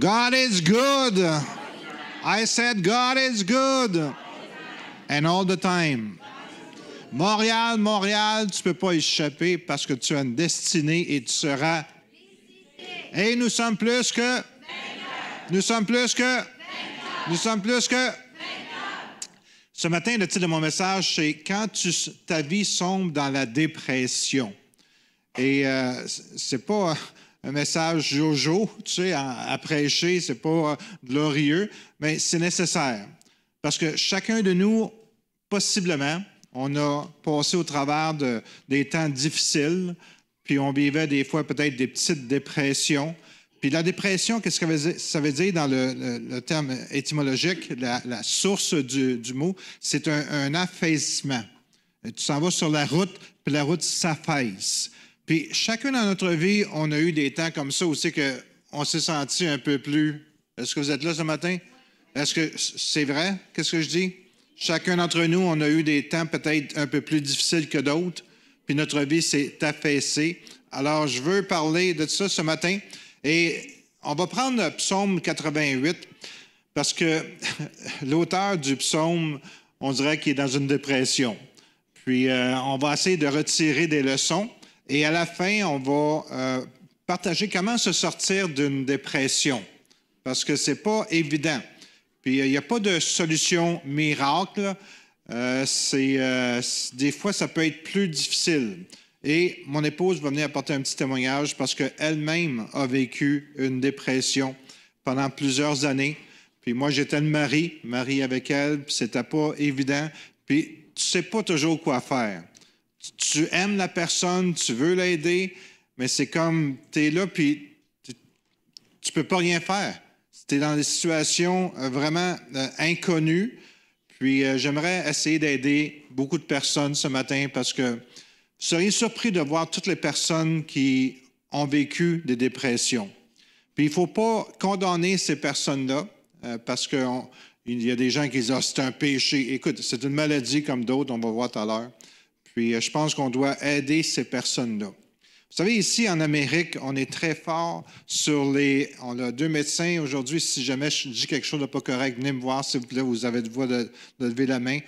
God is good. I said God is good. And all the time. Montréal, Montréal, tu ne peux pas échapper parce que tu as une destinée et tu seras. Et nous sommes plus que. Nous sommes plus que. Nous sommes plus que. Ce matin, le titre de mon message, c'est « Quand ta vie sombre dans la dépression ». Et c'est pas un message jojo, tu sais, à prêcher, c'est pas glorieux, mais c'est nécessaire. Parce que chacun de nous, possiblement, on a passé au travers des temps difficiles, puis on vivait des fois peut-être des petites dépressions. Puis la dépression, qu'est-ce que ça veut dire dans le terme étymologique, la source du mot? C'est un affaissement. Tu s'en vas sur la route, puis la route s'affaisse. Puis chacun dans notre vie, on a eu des temps comme ça aussi qu'on s'est senti un peu plus... Est-ce que vous êtes là ce matin? Est-ce que c'est vrai? Qu'est-ce que je dis? Chacun d'entre nous, on a eu des temps peut-être un peu plus difficiles que d'autres, puis notre vie s'est affaissée. Alors, je veux parler de ça ce matin. Et on va prendre le psaume 88 parce que l'auteur du psaume, on dirait qu'il est dans une dépression. Puis, on va essayer de retirer des leçons et à la fin, on va partager comment se sortir d'une dépression parce que c'est pas évident. Puis, il n'y a pas de solution miracle. Des fois, ça peut être plus difficile. Et mon épouse va venir apporter un petit témoignage parce qu'elle-même a vécu une dépression pendant plusieurs années. Puis moi, j'étais le mari avec elle, puis c'était pas évident. Puis tu sais pas toujours quoi faire. Tu aimes la personne, tu veux l'aider, mais c'est comme, tu es là, puis tu peux pas rien faire. Tu es dans des situations vraiment inconnues. Puis j'aimerais essayer d'aider beaucoup de personnes ce matin parce que vous seriez surpris de voir toutes les personnes qui ont vécu des dépressions. Puis il ne faut pas condamner ces personnes-là parce qu'il y a des gens qui disent « Ah, c'est un péché ». Écoute, c'est une maladie comme d'autres, on va voir tout à l'heure. Puis je pense qu'on doit aider ces personnes-là. Vous savez, ici en Amérique, on est très fort sur les... On a 2 médecins aujourd'hui. Si jamais je dis quelque chose de pas correct, venez me voir, s'il vous plaît. Vous avez le droit de lever la main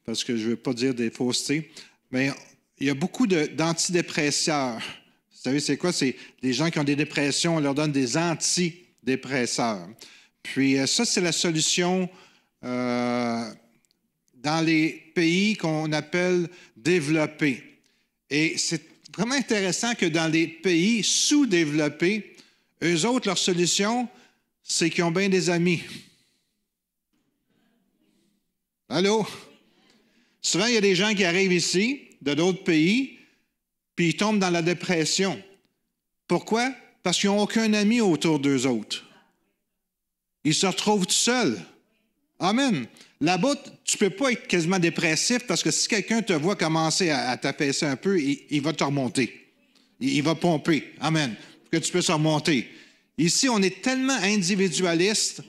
parce que je ne veux pas dire des faussetés. Mais il y a beaucoup d'antidépresseurs. Vous savez, c'est quoi? C'est des gens qui ont des dépressions, on leur donne des antidépresseurs. Puis ça, c'est la solution dans les pays qu'on appelle développés. Et c'est vraiment intéressant que dans les pays sous-développés, eux autres, leur solution, c'est qu'ils ont bien des amis. Allô? Souvent, il y a des gens qui arrivent ici, de d'autres pays, puis ils tombent dans la dépression. Pourquoi? Parce qu'ils n'ont aucun ami autour d'eux autres. Ils se retrouvent tout seuls. Amen. Là-bas, tu ne peux pas être quasiment dépressif parce que si quelqu'un te voit commencer à t'affaisser un peu, il va te remonter. Il va pomper. Amen. Pour que tu puisses remonter. Ici, on est tellement individualiste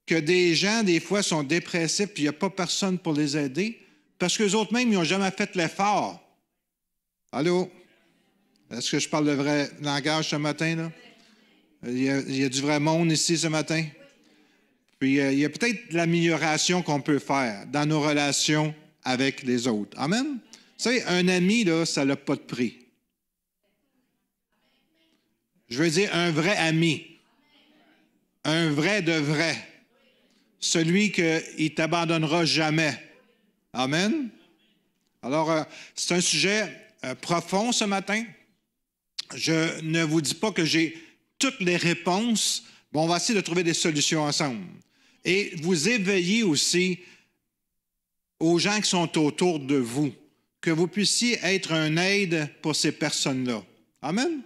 que des gens, des fois, sont dépressifs puis il n'y a pas personne pour les aider. Parce qu'eux autres mêmes, ils n'ont jamais fait l'effort. Allô? Est-ce que je parle le vrai langage ce matin, là? Il y a du vrai monde ici ce matin? Puis il y a peut-être de l'amélioration qu'on peut faire dans nos relations avec les autres. Amen? Vous savez, un ami, là, ça n'a pas de prix. Je veux dire un vrai ami. Un vrai de vrai. Celui qui ne t'abandonnera jamais. Amen. Alors, c'est un sujet profond ce matin. Je ne vous dis pas que j'ai toutes les réponses. Bon, on va essayer de trouver des solutions ensemble. Et vous éveiller aussi aux gens qui sont autour de vous, que vous puissiez être un aide pour ces personnes-là. Amen.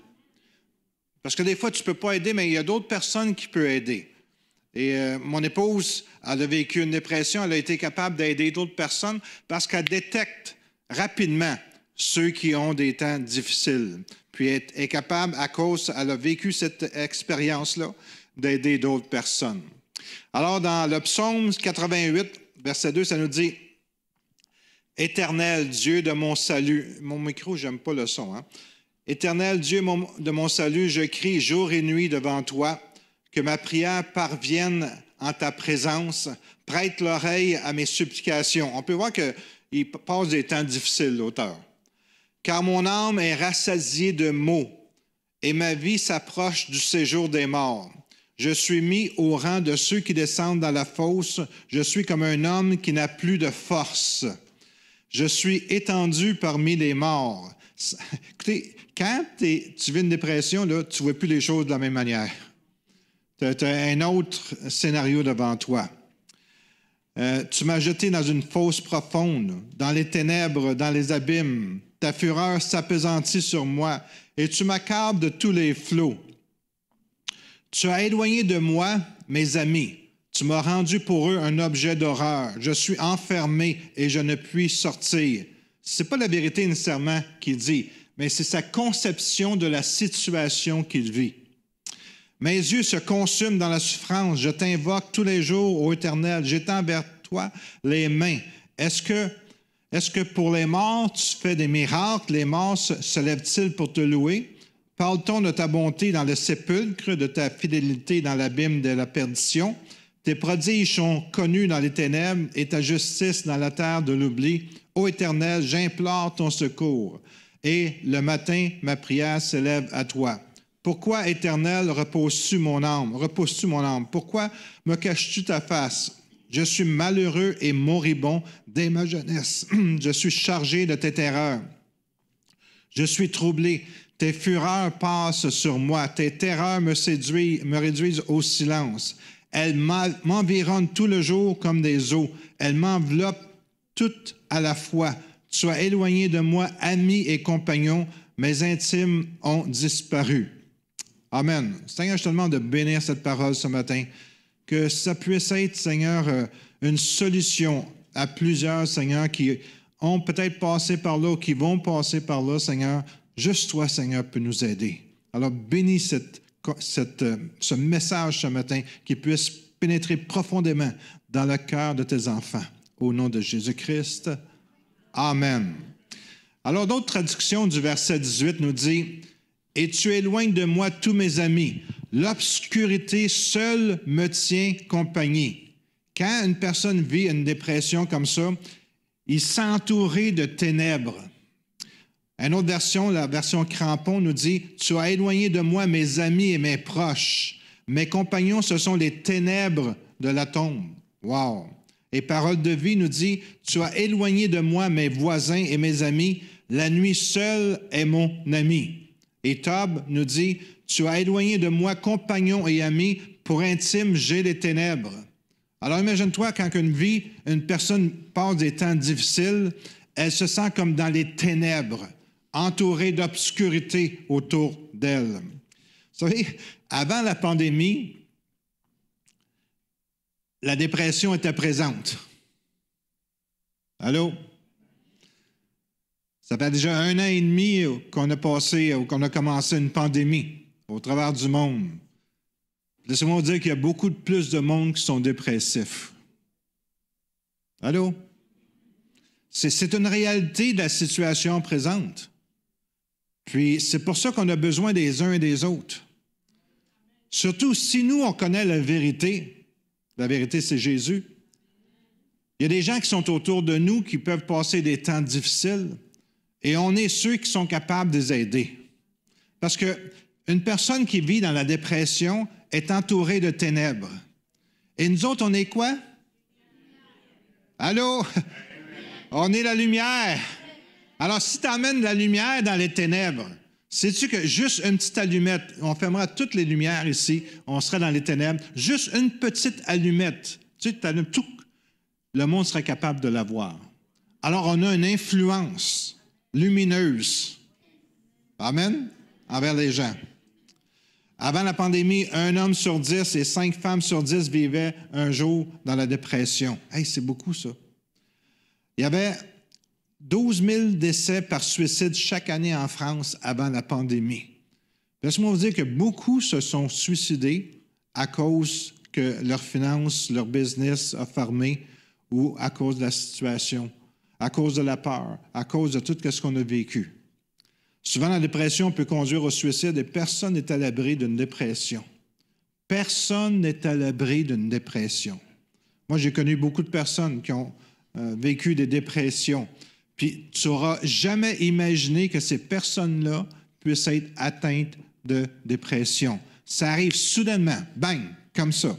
Parce que des fois, tu ne peux pas aider, mais il y a d'autres personnes qui peuvent aider. Et mon épouse, elle a vécu une dépression, elle a été capable d'aider d'autres personnes parce qu'elle détecte rapidement ceux qui ont des temps difficiles. Puis elle est capable, elle a vécu cette expérience-là, d'aider d'autres personnes. Alors, dans le psaume 88, verset 2, ça nous dit « Éternel, Dieu de mon salut ». Mon micro, je n'aime pas le son. Hein? « Éternel, Dieu de mon salut, je crie jour et nuit devant toi. que ma prière parvienne en ta présence. Prête l'oreille à mes supplications. On peut voir qu'il passe des temps difficiles, l'auteur. Car mon âme est rassasiée de maux et ma vie s'approche du séjour des morts. Je suis mis au rang de ceux qui descendent dans la fosse. Je suis comme un homme qui n'a plus de force. Je suis étendu parmi les morts. Écoutez, quand tu vis une dépression, là, tu ne vois plus les choses de la même manière. Tu as un autre scénario devant toi. Tu m'as jeté dans une fosse profonde, dans les ténèbres, dans les abîmes. Ta fureur s'appesantit sur moi et tu m'accables de tous les flots. Tu as éloigné de moi mes amis. Tu m'as rendu pour eux un objet d'horreur. Je suis enfermé et je ne puis sortir. Ce n'est pas la vérité nécessairement qu'il dit, mais c'est sa conception de la situation qu'il vit. Mes yeux se consument dans la souffrance. Je t'invoque tous les jours, ô Éternel. J'étends vers toi les mains. Est-ce que pour les morts, tu fais des miracles? Les morts se lèvent-ils pour te louer? Parle-t-on de ta bonté dans le sépulcre, de ta fidélité dans l'abîme de la perdition? Tes prodiges sont connus dans les ténèbres et ta justice dans la terre de l'oubli. Ô Éternel, j'implore ton secours. Et le matin, ma prière s'élève à toi. Pourquoi, Éternel, reposes-tu mon âme? Reposes-tu mon âme? Pourquoi me caches-tu ta face? Je suis malheureux et moribond dès ma jeunesse. Je suis chargé de tes terreurs. Je suis troublé. Tes fureurs passent sur moi. Tes terreurs me réduisent au silence. Elles m'environnent tout le jour comme des eaux. Elles m'enveloppent toutes à la fois. Sois éloigné de moi, amis et compagnons. Mes intimes ont disparu. Amen. Seigneur, je te demande de bénir cette parole ce matin. Que ça puisse être, Seigneur, une solution à plusieurs, Seigneur, qui ont peut-être passé par là ou qui vont passer par là, Seigneur. Juste toi, Seigneur, peux nous aider. Alors, bénis ce message ce matin qui puisse pénétrer profondément dans le cœur de tes enfants. Au nom de Jésus-Christ. Amen. Alors, d'autres traductions du verset 18 nous dit « Et tu éloignes de moi tous mes amis. L'obscurité seule me tient compagnie. » Quand une personne vit une dépression comme ça, il s'entourait de ténèbres. Une autre version, la version Crampon, nous dit « Tu as éloigné de moi mes amis et mes proches. Mes compagnons, ce sont les ténèbres de la tombe. » Wow! Et Parole de vie nous dit « Tu as éloigné de moi mes voisins et mes amis. La nuit seule est mon ami. » Et Tob nous dit « Tu as éloigné de moi compagnons et amis. Pour intime, j'ai les ténèbres. » Alors imagine-toi quand une personne passe des temps difficiles, elle se sent comme dans les ténèbres, entourée d'obscurité autour d'elle. Vous savez, avant la pandémie, la dépression était présente. Allô? Ça fait déjà 1 an et demi qu'on a commencé une pandémie au travers du monde. Laissez-moi vous dire qu'il y a beaucoup plus de monde qui sont dépressifs. Allô? C'est une réalité de la situation présente. Puis, c'est pour ça qu'on a besoin des uns et des autres. Surtout si nous, on connaît la vérité, c'est Jésus. Il y a des gens qui sont autour de nous qui peuvent passer des temps difficiles et on est ceux qui sont capables de les aider. Parce qu'une personne qui vit dans la dépression est entourée de ténèbres. Et nous autres, on est quoi? Allô? On est la lumière. Alors, si tu amènes la lumière dans les ténèbres, sais-tu que juste une petite allumette, on fermera toutes les lumières ici, on sera dans les ténèbres, juste une petite allumette, tu sais, t'allumes tout, le monde serait capable de la voir. Alors, on a une influence lumineuse, amen, envers les gens. Avant la pandémie, 1 homme sur 10 et 5 femmes sur 10 vivaient un jour dans la dépression. Hey, c'est beaucoup, ça. Il y avait 12 000 décès par suicide chaque année en France avant la pandémie. Laisse-moi vous dire que beaucoup se sont suicidés à cause que leurs finances, leur business a fermé ou à cause de la situation, à cause de la peur, à cause de tout ce qu'on a vécu. Souvent, la dépression peut conduire au suicide et personne n'est à l'abri d'une dépression. Personne n'est à l'abri d'une dépression. Moi, j'ai connu beaucoup de personnes qui ont vécu des dépressions. Puis tu n'auras jamais imaginé que ces personnes-là puissent être atteintes de dépression. Ça arrive soudainement, bang, comme ça.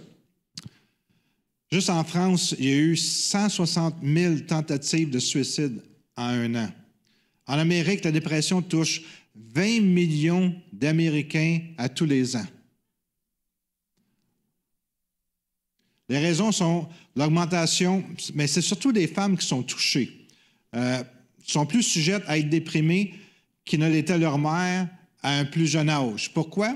Juste en France, il y a eu 160 000 tentatives de suicide en un an. En Amérique, la dépression touche 20 millions d'Américains à tous les ans. Les raisons sont l'augmentation, mais c'est surtout les femmes qui sont touchées. Sont plus sujettes à être déprimées qu'ils ne l'étaient leur mère à un plus jeune âge. Pourquoi?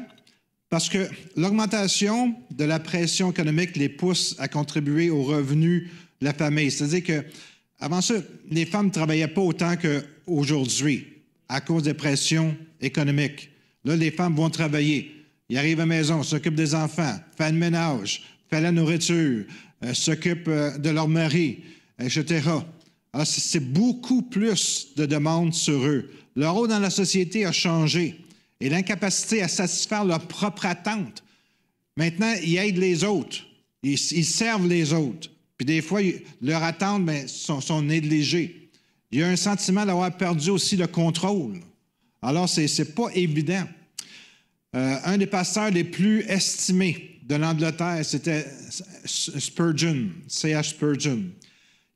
Parce que l'augmentation de la pression économique les pousse à contribuer aux revenus de la famille. C'est-à-dire qu'avant ça, les femmes ne travaillaient pas autant qu'aujourd'hui à cause des pressions économiques. Là, les femmes vont travailler. Ils arrivent à la maison, s'occupent des enfants, font le ménage, font la nourriture, s'occupent de leur mari, etc. Alors, c'est beaucoup plus de demandes sur eux. Leur rôle dans la société a changé et l'incapacité à satisfaire leurs propres attentes. Maintenant, ils aident les autres. Ils servent les autres. Puis des fois, leurs attentes sont négligées. Il y a un sentiment d'avoir perdu aussi le contrôle. Alors, c'est pas évident. Un des pasteurs les plus estimés de l'Angleterre, c'était Spurgeon, C.H. Spurgeon.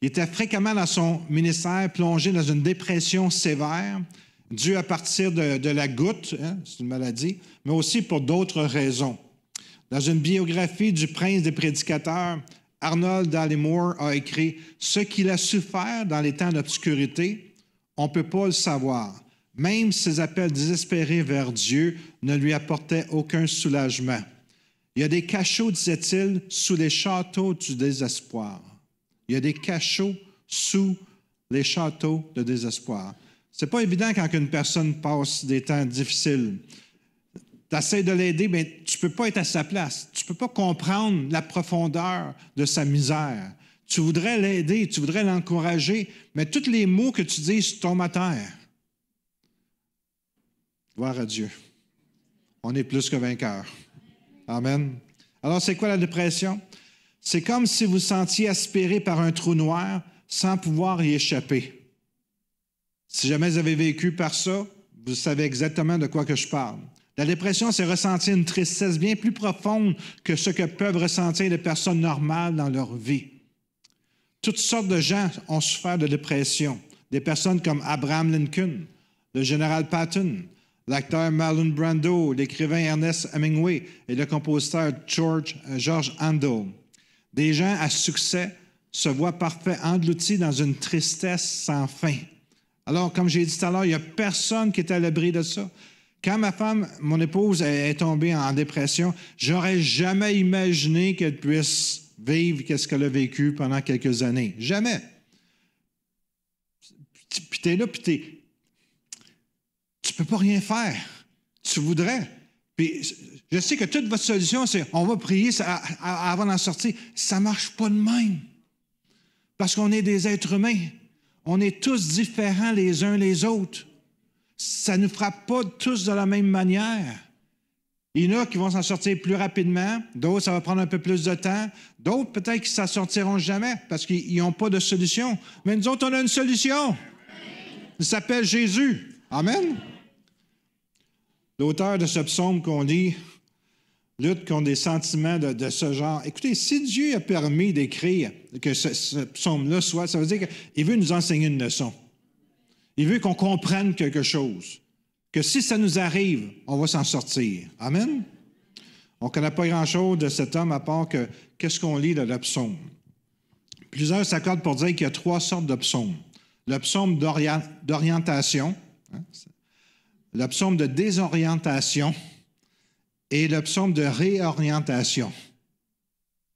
Il était fréquemment dans son ministère plongé dans une dépression sévère, due à partir de la goutte, hein, c'est une maladie, mais aussi pour d'autres raisons. Dans une biographie du prince des prédicateurs, Arnold Dallimore a écrit « Ce qu'il a souffert dans les temps d'obscurité, on ne peut pas le savoir. Même ses appels désespérés vers Dieu ne lui apportaient aucun soulagement. Il y a des cachots, disait-il, sous les châteaux du désespoir. Il y a des cachots sous les châteaux de désespoir. » C'est pas évident quand une personne passe des temps difficiles. Tu essaies de l'aider, mais tu ne peux pas être à sa place. Tu ne peux pas comprendre la profondeur de sa misère. Tu voudrais l'aider, tu voudrais l'encourager, mais tous les mots que tu dis tombent à terre. Gloire à Dieu. On est plus que vainqueurs. Amen. Alors, c'est quoi la dépression? C'est comme si vous vous sentiez aspiré par un trou noir sans pouvoir y échapper. Si jamais vous avez vécu par ça, vous savez exactement de quoi que je parle. La dépression, c'est ressentir une tristesse bien plus profonde que ce que peuvent ressentir les personnes normales dans leur vie. Toutes sortes de gens ont souffert de dépression. Des personnes comme Abraham Lincoln, le général Patton, l'acteur Marlon Brando, l'écrivain Ernest Hemingway et le compositeur George Handel. Des gens à succès se voient parfait engloutis dans une tristesse sans fin. Alors, comme j'ai dit tout à l'heure, il n'y a personne qui est à l'abri de ça. Quand ma femme, mon épouse, est tombée en dépression, j'aurais jamais imaginé qu'elle puisse vivre ce qu'elle a vécu pendant quelques années. Jamais. Puis tu es là, puis tu peux pas rien faire. Tu voudrais. Puis je sais que toute votre solution, c'est on va prier avant d'en sortir. Ça ne marche pas de même. Parce qu'on est des êtres humains. On est tous différents les uns les autres. Ça ne nous frappe pas tous de la même manière. Il y en a qui vont s'en sortir plus rapidement, d'autres, ça va prendre un peu plus de temps, d'autres, peut-être qu'ils ne s'en sortiront jamais parce qu'ils n'ont pas de solution. Mais nous autres, on a une solution. Il s'appelle Jésus. Amen. L'auteur de ce psaume qu'on lit lutte contre des sentiments de ce genre. Écoutez, si Dieu a permis d'écrire que ce psaume-là soit, ça veut dire qu'il veut nous enseigner une leçon. Il veut qu'on comprenne quelque chose. Que si ça nous arrive, on va s'en sortir. Amen? On ne connaît pas grand-chose de cet homme à part que qu'est-ce qu'on lit de le psaume. Plusieurs s'accordent pour dire qu'il y a 3 sortes de psaumes. Le psaume d'orientation, hein, le psaume de désorientation et le psaume de réorientation.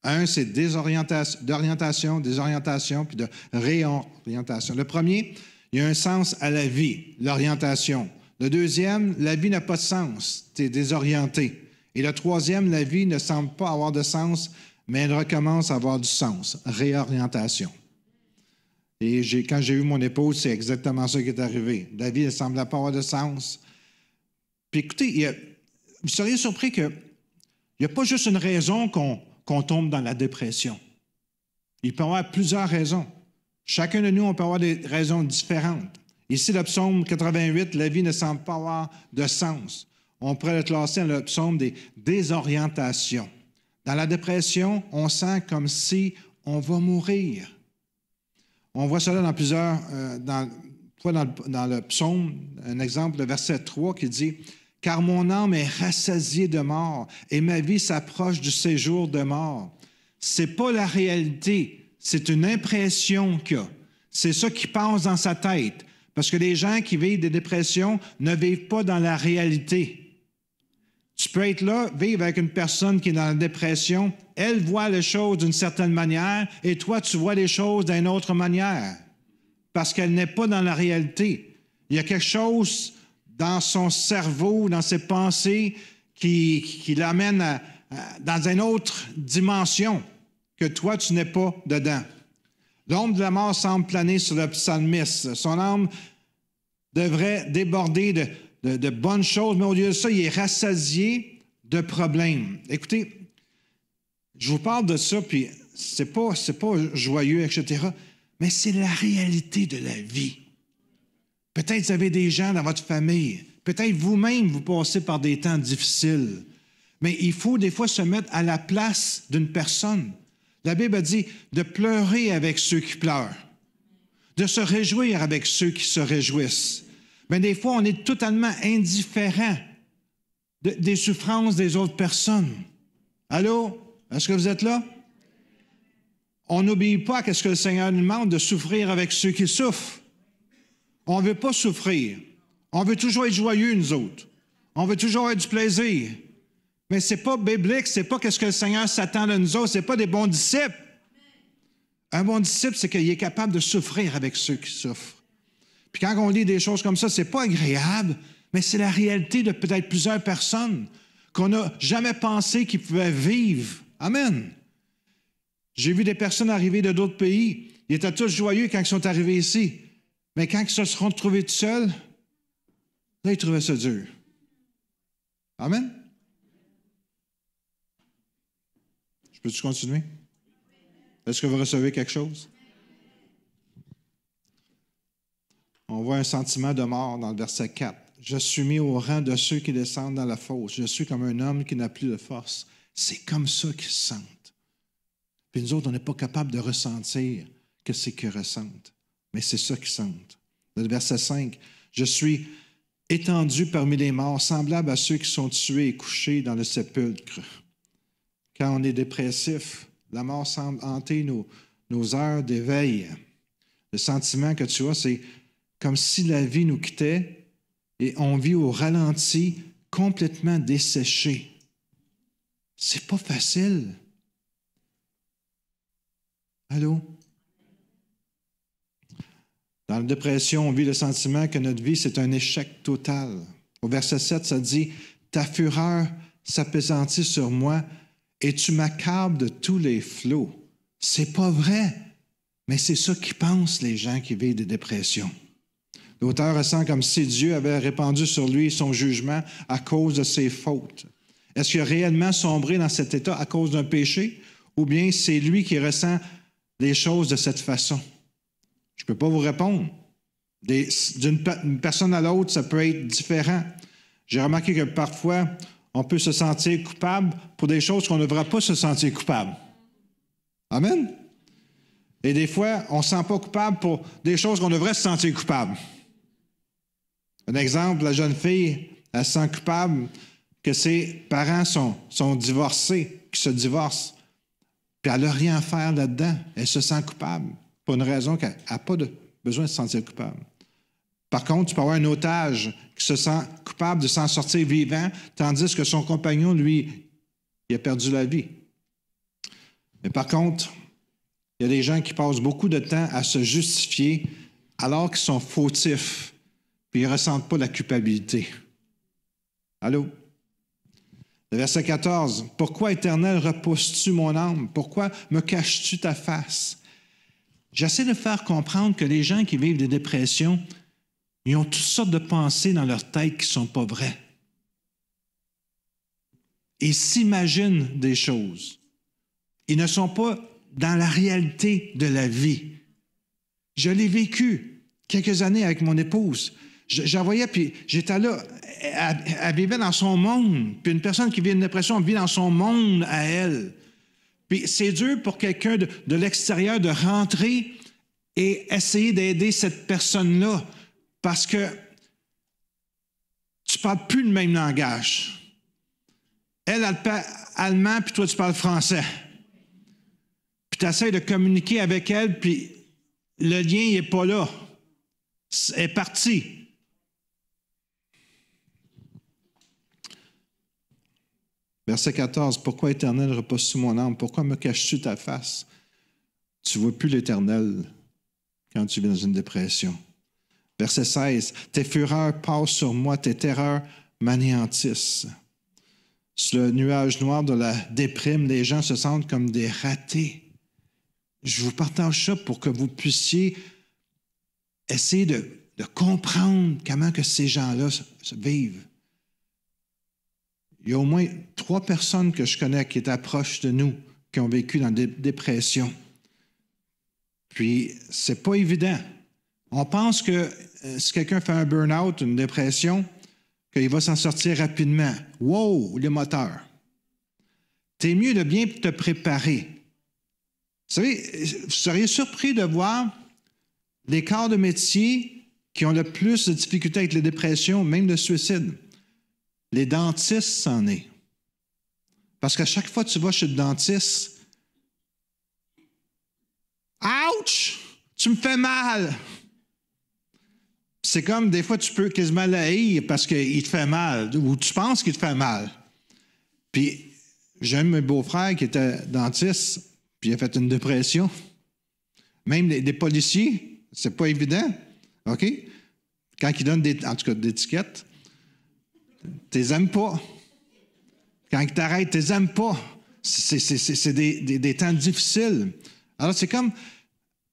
Un, c'est d'orientation, désorientation, puis de réorientation. Le premier, il y a un sens à la vie, l'orientation. Le deuxième, la vie n'a pas de sens, tu es désorienté. Et le troisième, la vie ne semble pas avoir de sens, mais elle recommence à avoir du sens, réorientation. Et quand j'ai eu mon épouse, c'est exactement ça qui est arrivé. La vie ne semblait pas avoir de sens. Puis écoutez, vous seriez surpris qu'il Il n'y a pas juste une raison qu'on tombe dans la dépression. Il peut y avoir plusieurs raisons. Chacun de nous, on peut avoir des raisons différentes. Ici, le psaume 88, la vie ne semble pas avoir de sens. On pourrait le classer dans le psaume des désorientations. Dans la dépression, on sent comme si on va mourir. On voit cela dans plusieurs, dans le psaume, un exemple, le verset 3 qui dit « Car mon âme est rassasiée de mort et ma vie s'approche du séjour de mort. » Ce n'est pas la réalité, c'est une impression qu'il y a. C'est ça qui passe dans sa tête. Parce que les gens qui vivent des dépressions ne vivent pas dans la réalité. Tu peux être là, vivre avec une personne qui est dans la dépression, elle voit les choses d'une certaine manière et toi, tu vois les choses d'une autre manière. Parce qu'elle n'est pas dans la réalité. Il y a quelque chose dans son cerveau, dans ses pensées, qui l'amène dans une autre dimension que toi, tu n'es pas dedans. L'ombre de la mort semble planer sur le psalmiste. Son âme devrait déborder de bonnes choses, mais au lieu de ça, il est rassasié de problèmes. Écoutez, je vous parle de ça, puis c'est pas joyeux, etc., mais c'est la réalité de la vie. Peut-être vous avez des gens dans votre famille, peut-être vous-même, vous passez par des temps difficiles, mais il faut des fois se mettre à la place d'une personne. La Bible dit de pleurer avec ceux qui pleurent, de se réjouir avec ceux qui se réjouissent. Mais des fois, on est totalement indifférent des souffrances des autres personnes. Allô? Est-ce que vous êtes là? On n'obéit pas à ce que le Seigneur nous demande de souffrir avec ceux qui souffrent. On ne veut pas souffrir. On veut toujours être joyeux, nous autres. On veut toujours avoir du plaisir. Mais ce n'est pas biblique, ce n'est pas ce que le Seigneur s'attend de nous autres, ce n'est pas des bons disciples. Un bon disciple, c'est qu'il est capable de souffrir avec ceux qui souffrent. Puis quand on lit des choses comme ça, ce n'est pas agréable, mais c'est la réalité de peut-être plusieurs personnes qu'on n'a jamais pensé qu'ils pouvaient vivre. Amen. J'ai vu des personnes arriver de d'autres pays. Ils étaient tous joyeux quand ils sont arrivés ici. Mais quand ils se seront retrouvés tout seuls, là, ils trouvaient ça dur. Amen. Peux-tu continuer? Est-ce que vous recevez quelque chose? On voit un sentiment de mort dans le verset 4. « Je suis mis au rang de ceux qui descendent dans la fosse. Je suis comme un homme qui n'a plus de force. » C'est comme ça qu'ils se sentent. Puis nous autres, on n'est pas capable de ressentir que c'est qu'ils ressentent. Mais c'est ça qu'ils sentent. Dans le verset 5, « Je suis étendu parmi les morts, semblable à ceux qui sont tués et couchés dans le sépulcre. » Quand on est dépressif, la mort semble hanter nos heures d'éveil. Le sentiment que tu as, c'est comme si la vie nous quittait et on vit au ralenti, complètement desséché. C'est pas facile. Allô? Dans la dépression, on vit le sentiment que notre vie, c'est un échec total. Au verset 7, ça dit « Ta fureur s'appesantit sur moi, et tu m'accables de tous les flots. » C'est pas vrai, mais c'est ça qu'ils pensent les gens qui vivent des dépressions. L'auteur ressent comme si Dieu avait répandu sur lui son jugement à cause de ses fautes. Est-ce qu'il a réellement sombré dans cet état à cause d'un péché, ou bien c'est lui qui ressent les choses de cette façon? Je ne peux pas vous répondre. D'une personne à l'autre, ça peut être différent. J'ai remarqué que parfois, on peut se sentir coupable pour des choses qu'on ne devrait pas se sentir coupable. Amen? Et des fois, on ne se sent pas coupable pour des choses qu'on devrait se sentir coupable. Un exemple, la jeune fille, elle se sent coupable que ses parents sont divorcés, qu'ils se divorcent. Puis elle n'a rien à faire là-dedans. Elle se sent coupable pour une raison qu'elle n'a pas besoin de se sentir coupable. Par contre, tu peux avoir un otage qui se sent coupable de s'en sortir vivant, tandis que son compagnon, lui, il a perdu la vie. Mais par contre, il y a des gens qui passent beaucoup de temps à se justifier alors qu'ils sont fautifs, puis ils ne ressentent pas la culpabilité. Allô? Le verset 14. « Pourquoi, Éternel, repousses-tu mon âme? Pourquoi me caches-tu ta face? » J'essaie de faire comprendre que les gens qui vivent des dépressions, ils ont toutes sortes de pensées dans leur tête qui ne sont pas vraies. Ils s'imaginent des choses. Ils ne sont pas dans la réalité de la vie. Je l'ai vécu quelques années avec mon épouse. Je la voyais, puis j'étais là, elle vivait dans son monde. Puis une personne qui vit une dépression vit dans son monde à elle. Puis c'est dur pour quelqu'un de l'extérieur de rentrer et essayer d'aider cette personne-là parce que tu ne parles plus le même langage. Elle parle allemand, puis toi, tu parles français. Puis tu essaies de communiquer avec elle, puis le lien n'est pas là. Elle est parti. Verset 14. Pourquoi, Éternel, repose sur mon âme? Pourquoi me caches-tu ta face? Tu ne vois plus l'Éternel quand tu vis dans une dépression. Verset 16. Tes fureurs passent sur moi, tes terreurs m'anéantissent. Sur le nuage noir de la déprime, les gens se sentent comme des ratés. Je vous partage ça pour que vous puissiez essayer de comprendre comment que ces gens-là se vivent. Il y a au moins 3 personnes que je connais qui étaient proches de nous, qui ont vécu dans des dépressions. Puis, c'est pas évident. On pense que si quelqu'un fait un burn-out, une dépression, qu'il va s'en sortir rapidement. Wow, le moteur. C'est mieux de bien te préparer. Vous savez, vous seriez surpris de voir les corps de métier qui ont le plus de difficultés avec les dépressions, même le suicide. Les dentistes, c'en est. Parce qu'à chaque fois que tu vas chez le dentiste, ouch! Tu me fais mal! C'est comme, des fois, tu peux quasiment l'haïr parce qu'il te fait mal, ou tu penses qu'il te fait mal. Puis, j'ai un de mes beaux-frères qui était dentiste, puis il a fait une dépression. Même les policiers, c'est pas évident, OK? Quand ils donnent en tout cas, des étiquettes, tu les aimes pas. Quand ils t'arrêtent, tu les aimes pas. C'est des temps difficiles. Alors, c'est comme...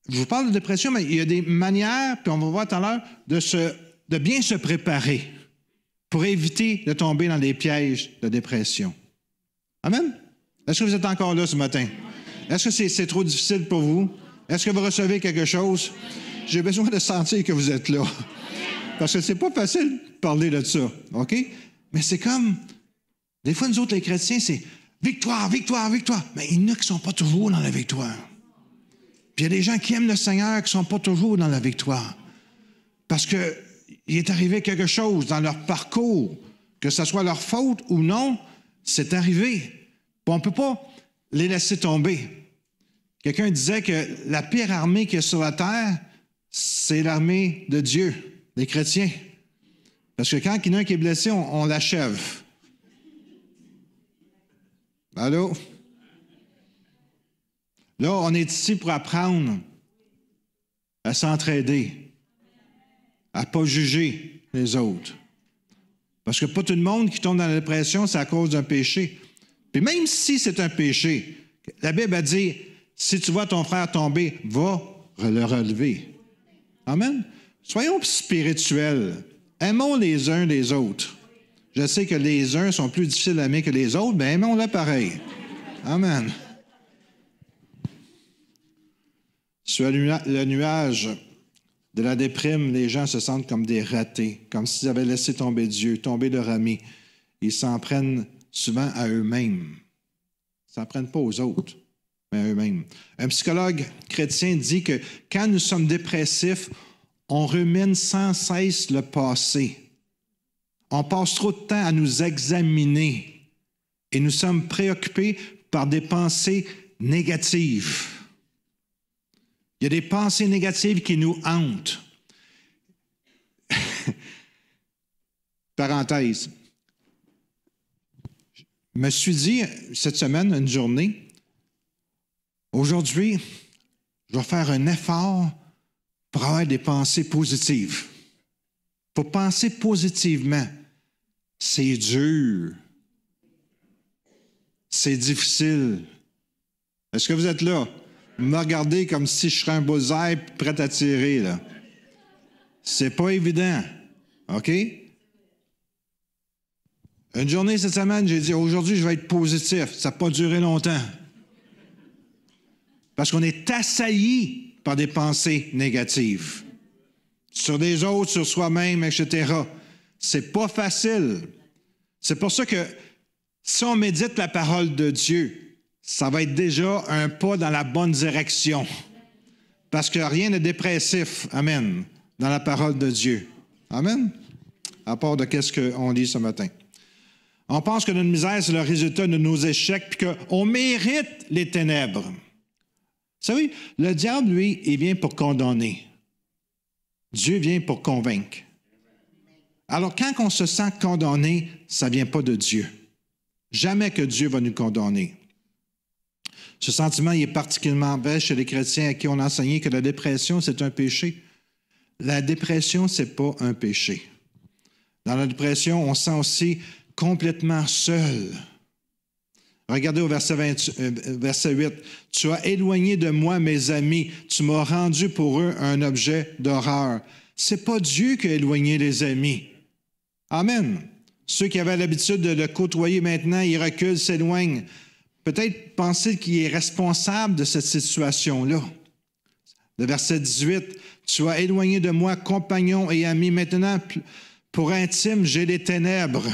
Je vous parle de dépression, mais il y a des manières, puis on va voir tout à l'heure, de bien se préparer pour éviter de tomber dans des pièges de dépression. Amen? Est-ce que vous êtes encore là ce matin? Est-ce que c'est trop difficile pour vous? Est-ce que vous recevez quelque chose? J'ai besoin de sentir que vous êtes là. Parce que c'est pas facile de parler de ça, OK? Mais c'est comme, des fois, nous autres, les chrétiens, c'est victoire, victoire, victoire. Mais il y en a qui ne sont pas toujours dans la victoire. Puis il y a des gens qui aiment le Seigneur qui ne sont pas toujours dans la victoire. Parce qu'il est arrivé quelque chose dans leur parcours, que ce soit leur faute ou non, c'est arrivé. Puis on ne peut pas les laisser tomber. Quelqu'un disait que la pire armée qu'il y a sur la terre, c'est l'armée de Dieu, les chrétiens. Parce que quand il y en a un qui est blessé, on l'achève. Allô? Là, on est ici pour apprendre à s'entraider, à ne pas juger les autres. Parce que pas tout le monde qui tombe dans la dépression, c'est à cause d'un péché. Puis même si c'est un péché, la Bible a dit, si tu vois ton frère tomber, va le relever. Amen? Soyons spirituels. Aimons les uns les autres. Je sais que les uns sont plus difficiles à aimer que les autres, mais aimons-les pareil. Amen. Sur le nuage de la déprime, les gens se sentent comme des ratés, comme s'ils avaient laissé tomber Dieu, tomber leur ami. Ils s'en prennent souvent à eux-mêmes. Ils ne s'en prennent pas aux autres, mais à eux-mêmes. Un psychologue chrétien dit que quand nous sommes dépressifs, on rumine sans cesse le passé. On passe trop de temps à nous examiner et nous sommes préoccupés par des pensées négatives. Il y a des pensées négatives qui nous hantent. Parenthèse. Je me suis dit, cette semaine, une journée, aujourd'hui, je vais faire un effort pour avoir des pensées positives. Pour penser positivement. C'est dur. C'est difficile. Est-ce que vous êtes là? Vous me regardez comme si je serais un bullseye prêt à tirer, là. C'est pas évident. OK? Une journée cette semaine, j'ai dit, aujourd'hui, je vais être positif. Ça n'a pas duré longtemps. Parce qu'on est assailli par des pensées négatives. Sur les autres, sur soi-même, etc. C'est pas facile. C'est pour ça que si on médite la parole de Dieu, ça va être déjà un pas dans la bonne direction. Parce que rien n'est dépressif, amen, dans la parole de Dieu. Amen. À part de qu'est-ce qu'on lit ce matin. On pense que notre misère, c'est le résultat de nos échecs, puis qu'on mérite les ténèbres. Vous savez, le diable, lui, il vient pour condamner. Dieu vient pour convaincre. Alors, quand on se sent condamné, ça ne vient pas de Dieu. Jamais que Dieu va nous condamner. Ce sentiment, il est particulièrement vrai chez les chrétiens à qui on a enseigné que la dépression, c'est un péché. La dépression, ce n'est pas un péché. Dans la dépression, on se sent aussi complètement seul. Regardez au verset 8. « Tu as éloigné de moi mes amis. Tu m'as rendu pour eux un objet d'horreur. » Ce n'est pas Dieu qui a éloigné les amis. Amen. Ceux qui avaient l'habitude de le côtoyer maintenant, ils reculent, s'éloignent. Peut-être penser qu'il est responsable de cette situation-là. Le verset 18. « Tu as éloigné de moi compagnons et amis. Maintenant, pour intime, j'ai les ténèbres. »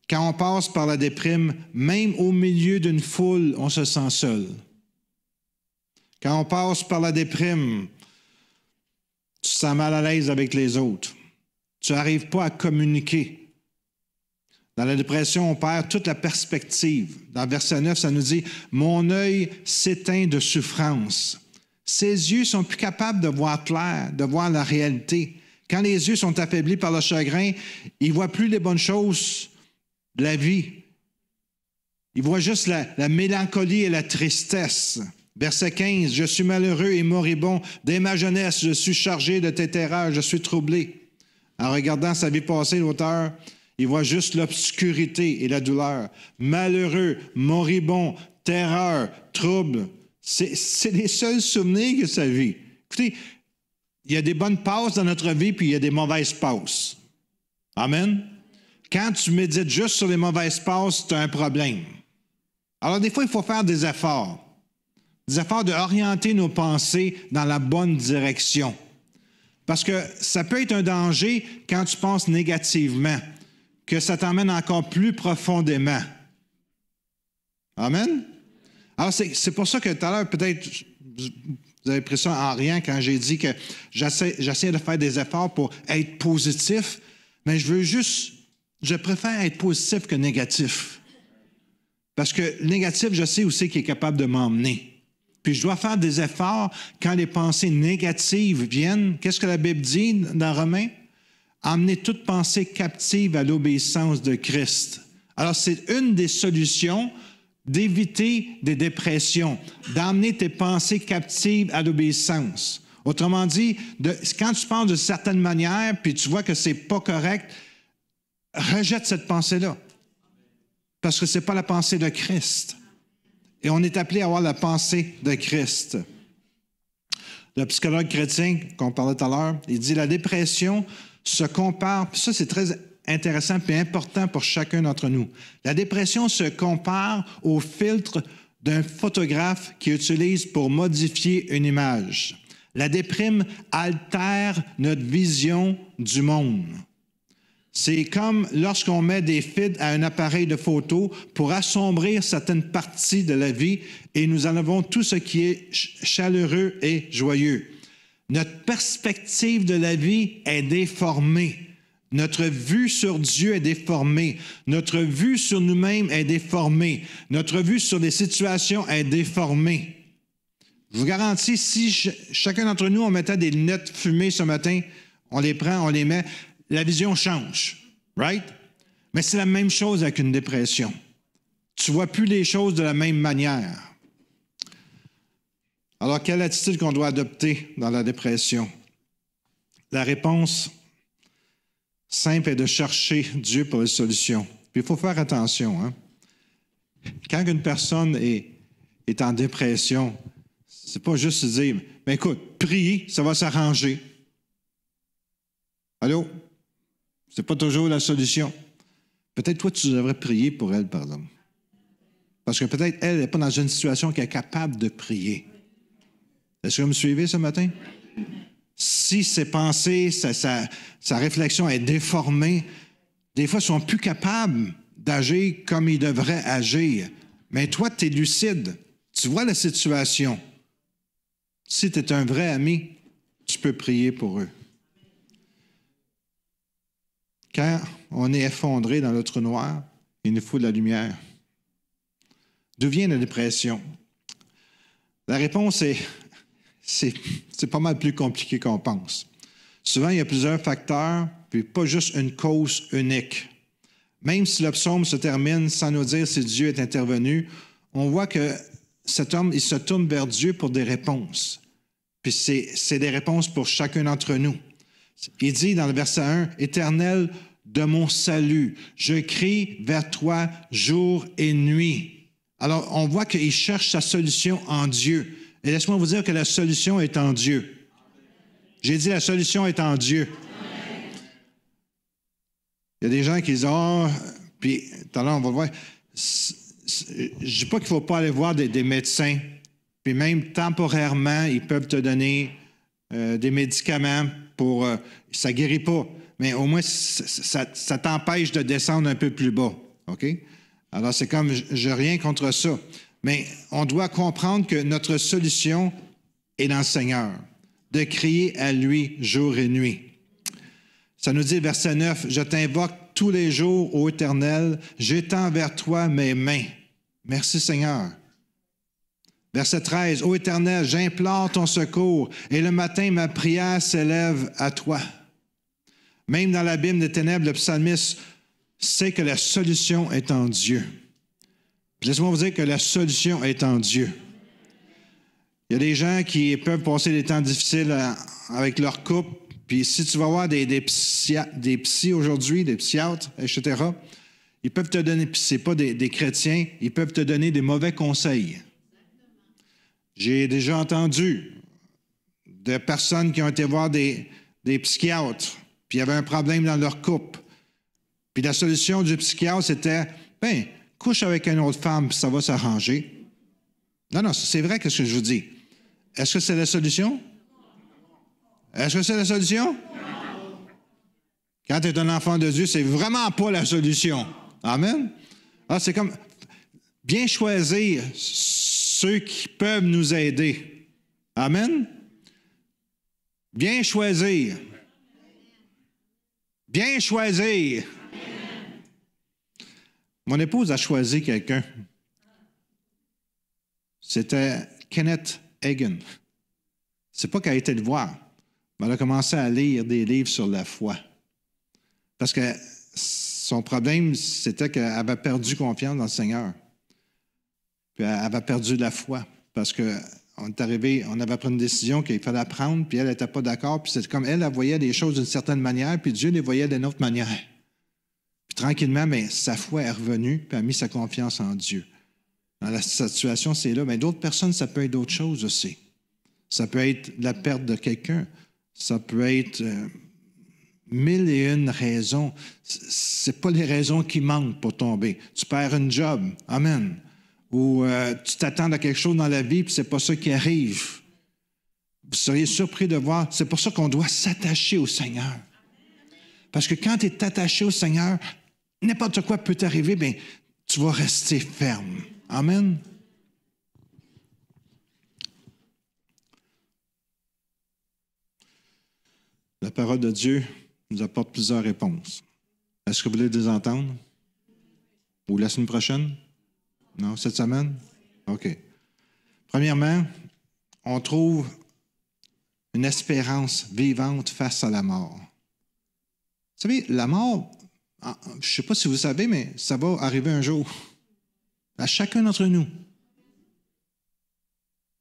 Quand on passe par la déprime, même au milieu d'une foule, on se sent seul. Quand on passe par la déprime, tu te sens mal à l'aise avec les autres. Tu n'arrives pas à communiquer. Dans la dépression, on perd toute la perspective. Dans le verset 9, ça nous dit « Mon œil s'éteint de souffrance. » Ses yeux sont plus capables de voir clair, de voir la réalité. Quand les yeux sont affaiblis par le chagrin, ils ne voient plus les bonnes choses de la vie. Ils voient juste la mélancolie et la tristesse. Verset 15, « Je suis malheureux et moribond. Dès ma jeunesse, je suis chargé de tes terreurs, je suis troublé. » En regardant sa vie passée, l'auteur, il voit juste l'obscurité et la douleur. Malheureux, moribond, terreur, trouble. C'est les seuls souvenirs de sa vie. Écoutez, il y a des bonnes passes dans notre vie, puis il y a des mauvaises passes. Amen. Quand tu médites juste sur les mauvaises passes, tu as un problème. Alors, des fois, il faut faire des efforts. Des efforts d'orienter nos pensées dans la bonne direction. Parce que ça peut être un danger quand tu penses négativement, que ça t'emmène encore plus profondément. Amen? Alors, c'est pour ça que tout à l'heure, peut-être, vous avez pris ça en rien quand j'ai dit que j'essaie de faire des efforts pour être positif, mais je préfère être positif que négatif. Parce que le négatif, je sais aussi qu'il est capable de m'emmener. Puis je dois faire des efforts quand les pensées négatives viennent. Qu'est-ce que la Bible dit dans Romains? Emmener toute pensée captive à l'obéissance de Christ. Alors, c'est une des solutions d'éviter des dépressions, d'emmener tes pensées captives à l'obéissance. Autrement dit, quand tu penses de certaines manières, puis tu vois que c'est pas correct, rejette cette pensée-là. Parce que ce n'est pas la pensée de Christ. Et on est appelé à avoir la pensée de Christ. Le psychologue chrétien qu'on parlait tout à l'heure, il dit « La dépression se compare... » Puis ça, c'est très intéressant et important pour chacun d'entre nous. La dépression se compare au filtre d'un photographe qui utilise pour modifier une image. La déprime altère notre vision du monde. C'est comme lorsqu'on met des filtres à un appareil de photo pour assombrir certaines parties de la vie et nous enlevons tout ce qui est chaleureux et joyeux. Notre perspective de la vie est déformée. Notre vue sur Dieu est déformée. Notre vue sur nous-mêmes est déformée. Notre vue sur les situations est déformée. Je vous garantis, si chacun d'entre nous, on mettait des lunettes fumées ce matin, on les prend, on les met, la vision change, right? Mais c'est la même chose avec une dépression. Tu ne vois plus les choses de la même manière. Alors, quelle attitude qu'on doit adopter dans la dépression? La réponse simple est de chercher Dieu pour les solutions. Puis il faut faire attention. Hein? Quand une personne est en dépression, c'est pas juste se dire, mais écoute, prie, ça va s'arranger. Allô? C'est pas toujours la solution. peut-être toi, tu devrais prier pour elle, par exemple. Parce que peut-être elle n'est pas dans une situation qui est capable de prier. Est-ce que vous me suivez ce matin? Si ses pensées, sa réflexion est déformée, des fois, ils ne sont plus capables d'agir comme ils devraient agir. Mais toi, tu es lucide. Tu vois la situation. Si tu es un vrai ami, tu peux prier pour eux. Quand on est effondré dans le trou noir, il nous faut de la lumière. D'où vient la dépression? La réponse est, c'est pas mal plus compliqué qu'on pense. Souvent, il y a plusieurs facteurs, puis pas juste une cause unique. Même si le psaume se termine sans nous dire si Dieu est intervenu, on voit que cet homme, il se tourne vers Dieu pour des réponses. Puis c'est des réponses pour chacun d'entre nous. Il dit dans le verset 1, « Éternel de mon salut, je crie vers toi jour et nuit. » Alors, on voit qu'il cherche sa solution en Dieu. Et laisse-moi vous dire que la solution est en Dieu. J'ai dit la solution est en Dieu. Il y a des gens qui disent, puis tout à l'heure, on va voir. Je ne dis pas qu'il ne faut pas aller voir des médecins, puis même temporairement, ils peuvent te donner des médicaments pour. Ça ne guérit pas, mais au moins, ça t'empêche de descendre un peu plus bas. OK? Alors, c'est comme, je n'ai rien contre ça. Mais on doit comprendre que notre solution est dans le Seigneur, de crier à lui jour et nuit. Ça nous dit, verset 9, « Je t'invoque tous les jours, ô Éternel, j'étends vers toi mes mains. » Merci Seigneur. Verset 13, « Ô Éternel, j'implore ton secours, et le matin ma prière s'élève à toi. » Même dans l'abîme des ténèbres, le psalmiste sait que la solution est en Dieu. Laissez-moi vous dire que la solution est en Dieu. Il y a des gens qui peuvent passer des temps difficiles avec leur couple, puis si tu vas voir des psys aujourd'hui, des psychiatres, etc., ils peuvent te donner, puis ce n'est pas des chrétiens, ils peuvent te donner des mauvais conseils. J'ai déjà entendu de personnes qui ont été voir des psychiatres, puis il y avait un problème dans leur couple. Puis la solution du psychiatre, c'était, couche avec une autre femme, puis ça va s'arranger. Non, c'est vrai ce que je vous dis. Est-ce que c'est la solution? Est-ce que c'est la solution? Quand tu es un enfant de Dieu, c'est vraiment pas la solution. Amen? Alors, c'est comme bien choisir ceux qui peuvent nous aider. Amen? Bien choisir. Bien choisir. Mon épouse a choisi quelqu'un. C'était Kenneth Hagin. C'est pas qu'elle a été le voir, mais elle a commencé à lire des livres sur la foi. Parce que son problème, c'était qu'elle avait perdu confiance dans le Seigneur. Puis elle avait perdu la foi. Parce qu'on est arrivé, on avait pris une décision qu'il fallait prendre, puis elle n'était pas d'accord. Puis c'est comme elle voyait les choses d'une certaine manière, puis Dieu les voyait d'une autre manière. Puis tranquillement, mais sa foi est revenue, puis elle a mis sa confiance en Dieu. Dans la situation, c'est là. Mais d'autres personnes, ça peut être d'autres choses aussi. Ça peut être la perte de quelqu'un. Ça peut être 1001 raisons. C'est pas les raisons qui manquent pour tomber. Tu perds un job. Amen. Ou tu t'attends à quelque chose dans la vie, puis c'est pas ça qui arrive. Vous seriez surpris de voir. C'est pour ça qu'on doit s'attacher au Seigneur. Parce que quand tu es attaché au Seigneur, n'importe quoi peut t'arriver, bien, tu vas rester ferme. Amen. La parole de Dieu nous apporte plusieurs réponses. Est-ce que vous voulez les entendre? Ou la semaine prochaine? Non, cette semaine? OK. Premièrement, on trouve une espérance vivante face à la mort. Vous savez, la mort, je ne sais pas si vous savez, mais ça va arriver un jour. À chacun d'entre nous.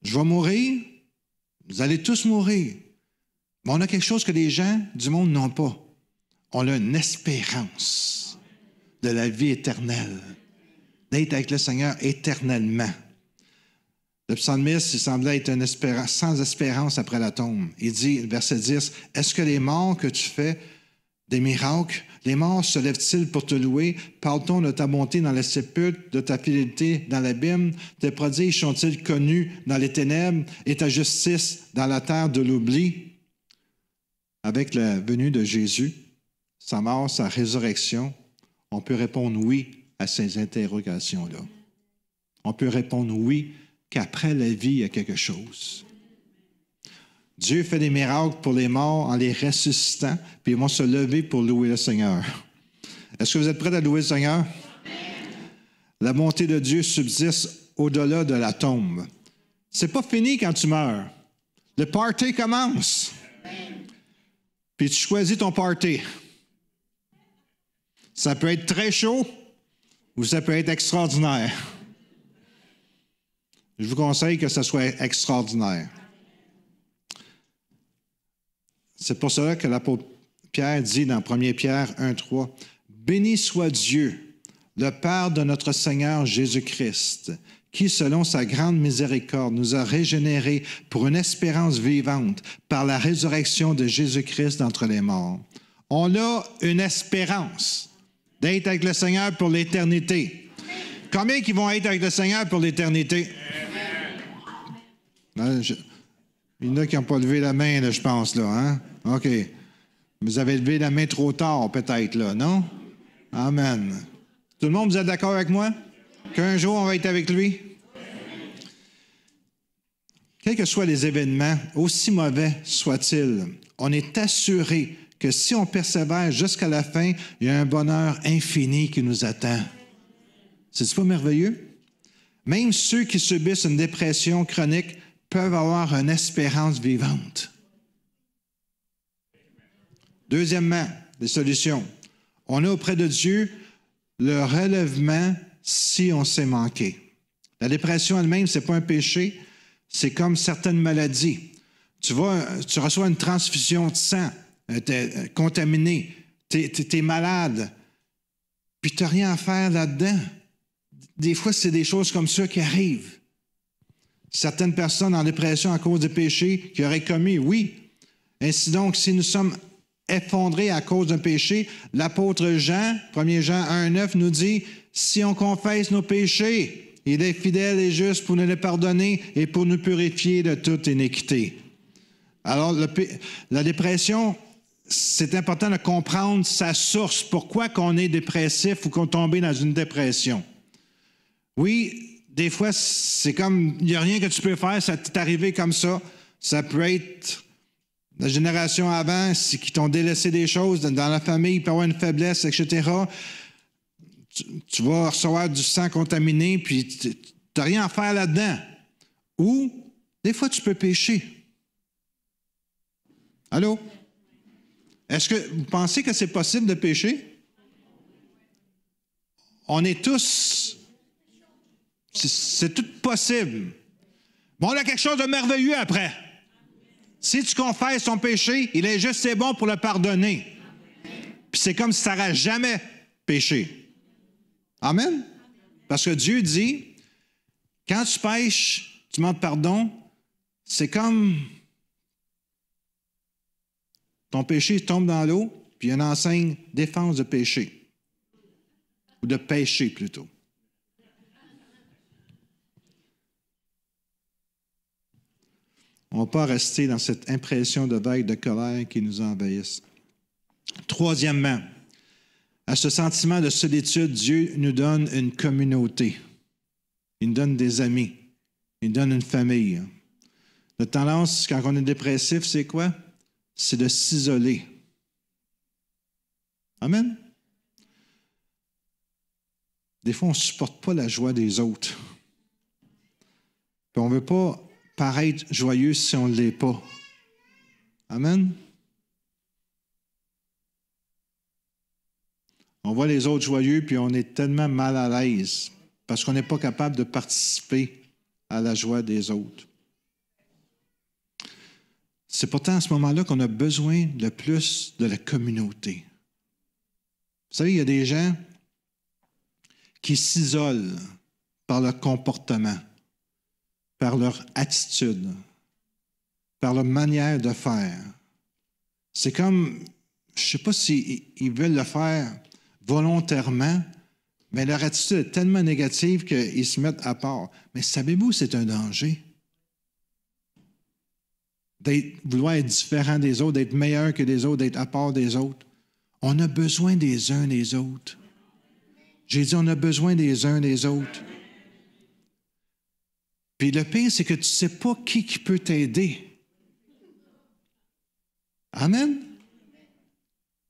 Je vais mourir, vous allez tous mourir. Mais on a quelque chose que les gens du monde n'ont pas. On a une espérance de la vie éternelle, d'être avec le Seigneur éternellement. Le psalmiste, il semblait être sans espérance après la tombe. Il dit, verset 10, « Est-ce que les morts que tu fais des miracles? Les morts se lèvent-ils pour te louer? Parle-t-on de ta bonté dans les sépulcres, de ta fidélité dans l'abîme? Tes prodiges sont-ils connus dans les ténèbres et ta justice dans la terre de l'oubli? Avec la venue de Jésus, sa mort, sa résurrection, on peut répondre oui à ces interrogations-là. On peut répondre oui qu'après la vie, il y a quelque chose. Dieu fait des miracles pour les morts en les ressuscitant, puis ils vont se lever pour louer le Seigneur. Est-ce que vous êtes prêts à louer le Seigneur? La bonté de Dieu subsiste au-delà de la tombe. C'est pas fini quand tu meurs. Le party commence. Puis tu choisis ton party. Ça peut être très chaud ou ça peut être extraordinaire. Je vous conseille que ça soit extraordinaire. C'est pour cela que l'apôtre Pierre dit dans 1 Pierre 1,3 « Béni soit Dieu, le Père de notre Seigneur Jésus-Christ, qui, selon sa grande miséricorde, nous a régénérés pour une espérance vivante par la résurrection de Jésus-Christ d'entre les morts. » On a une espérance d'être avec le Seigneur pour l'éternité. Combien qui vont être avec le Seigneur pour l'éternité? Il y en a qui n'ont pas levé la main, là, je pense, là, hein? OK. Vous avez levé la main trop tard, peut-être, là, non? Amen. Tout le monde, vous êtes d'accord avec moi? Qu'un jour, on va être avec lui? Quels que soient les événements, aussi mauvais soient-ils, on est assuré que si on persévère jusqu'à la fin, il y a un bonheur infini qui nous attend. C'est pas merveilleux? Même ceux qui subissent une dépression chronique peuvent avoir une espérance vivante. Deuxièmement, des solutions. On a auprès de Dieu le relèvement si on s'est manqué. La dépression elle-même, ce n'est pas un péché, c'est comme certaines maladies. Tu reçois une transfusion de sang, t'es contaminé, t'es malade, puis tu n'as rien à faire là-dedans. Des fois, c'est des choses comme ça qui arrivent. Certaines personnes en dépression à cause des péchés qu'ils auraient commis, oui. Ainsi donc, si nous sommes effondrés à cause d'un péché, l'apôtre Jean, 1 Jean 1,9 nous dit « Si on confesse nos péchés, il est fidèle et juste pour nous les pardonner et pour nous purifier de toute iniquité. » Alors, la dépression, c'est important de comprendre sa source. Pourquoi qu'on est dépressif ou qu'on est tombé dans une dépression? Oui, des fois, c'est comme, il n'y a rien que tu peux faire, ça t'est arrivé comme ça. Ça peut être la génération avant, qui t'ont délaissé des choses, dans la famille, il peut y avoir une faiblesse, etc. Tu vas recevoir du sang contaminé, puis tu n'as rien à faire là-dedans. Ou, des fois, tu peux pécher. Allô? Est-ce que vous pensez que c'est possible de pécher? On est tous... C'est tout possible. Mais on a quelque chose de merveilleux après. Si tu confesses ton péché, il est juste et bon pour le pardonner. Puis c'est comme si tu n'aurais jamais péché. Amen? Parce que Dieu dit, quand tu pêches, tu demandes pardon, c'est comme ton péché tombe dans l'eau, puis il y a une enseigne défense de péché. Ou de péché plutôt. On ne va pas rester dans cette impression de vague de colère qui nous envahisse. Troisièmement, à ce sentiment de solitude, Dieu nous donne une communauté. Il nous donne des amis. Il nous donne une famille. Notre tendance, quand on est dépressif, c'est quoi? C'est de s'isoler. Amen? Des fois, on ne supporte pas la joie des autres. Puis on ne veut pas paraître joyeux si on ne l'est pas. Amen? On voit les autres joyeux, puis on est tellement mal à l'aise parce qu'on n'est pas capable de participer à la joie des autres. C'est pourtant à ce moment-là qu'on a besoin le plus de la communauté. Vous savez, il y a des gens qui s'isolent par leur comportement, par leur attitude, par leur manière de faire. C'est comme, je ne sais pas s'ils veulent le faire volontairement, mais leur attitude est tellement négative qu'ils se mettent à part. Mais savez-vous, c'est un danger. Vouloir être différent des autres, d'être meilleur que les autres, d'être à part des autres. On a besoin des uns des autres. J'ai dit, on a besoin des uns des autres. Puis le pire, c'est que tu ne sais pas qui peut t'aider. Amen?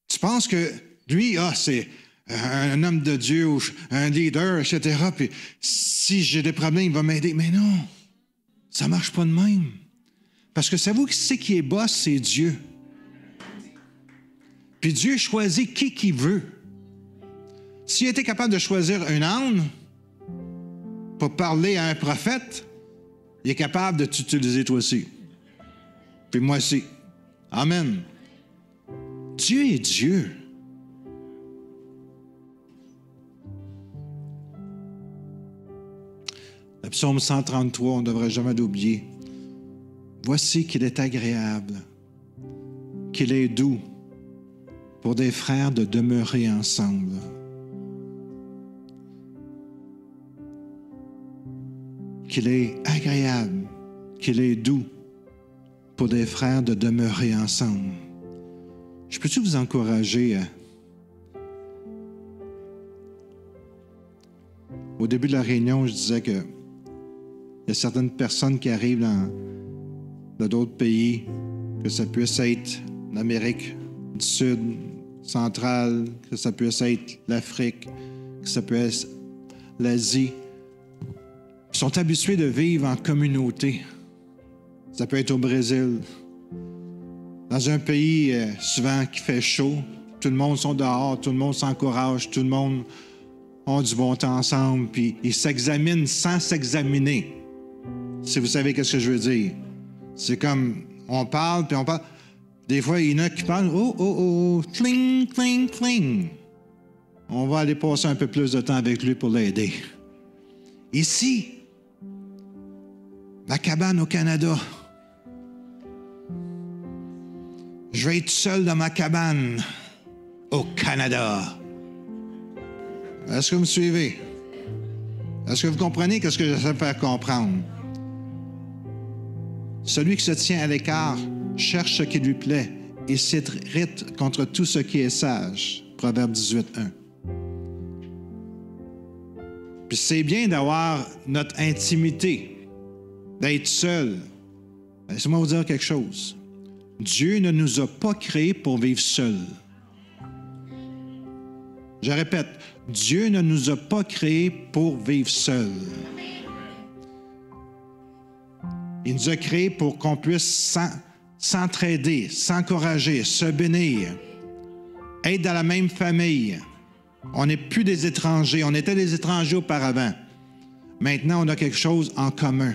Tu penses que lui, c'est un homme de Dieu, ou un leader, etc. Puis si j'ai des problèmes, il va m'aider. Mais non, ça ne marche pas de même. Parce que savez-vous qui c'est qui est boss? C'est Dieu. Puis Dieu choisit qui qu'il veut. S'il était capable de choisir un âne pour parler à un prophète, il est capable de t'utiliser toi aussi. Puis moi aussi. Amen. Dieu est Dieu. Le psaume 133, on ne devrait jamais l'oublier. Voici qu'il est agréable, qu'il est doux pour des frères de demeurer ensemble. Qu'il est agréable, qu'il est doux pour des frères de demeurer ensemble. Je peux-tu vous encourager à... Au début de la réunion, je disais que il y a certaines personnes qui arrivent dans d'autres pays, que ça puisse être l'Amérique du Sud, centrale, que ça puisse être l'Afrique, que ça puisse être l'Asie. Ils sont habitués de vivre en communauté. Ça peut être au Brésil. Dans un pays souvent qui fait chaud, tout le monde sont dehors, tout le monde s'encourage, tout le monde a du bon temps ensemble, puis ils s'examinent sans s'examiner. Si vous savez ce que je veux dire. C'est comme, on parle, puis on parle. Des fois, il y en a qui parlent, cling, cling, cling. On va aller passer un peu plus de temps avec lui pour l'aider. Ici, ma cabane au Canada. Je vais être seul dans ma cabane au Canada. Est-ce que vous me suivez? Est-ce que vous comprenez ce que j'essaie de faire comprendre? Celui qui se tient à l'écart cherche ce qui lui plaît et s'irrite contre tout ce qui est sage. Proverbe 18:1. Puis c'est bien d'avoir notre intimité, d'être seul. Laissez-moi vous dire quelque chose. Dieu ne nous a pas créés pour vivre seuls. Je répète, Dieu ne nous a pas créés pour vivre seuls. Il nous a créés pour qu'on puisse s'entraider, s'encourager, se bénir, être dans la même famille. On n'est plus des étrangers. On était des étrangers auparavant. Maintenant, on a quelque chose en commun.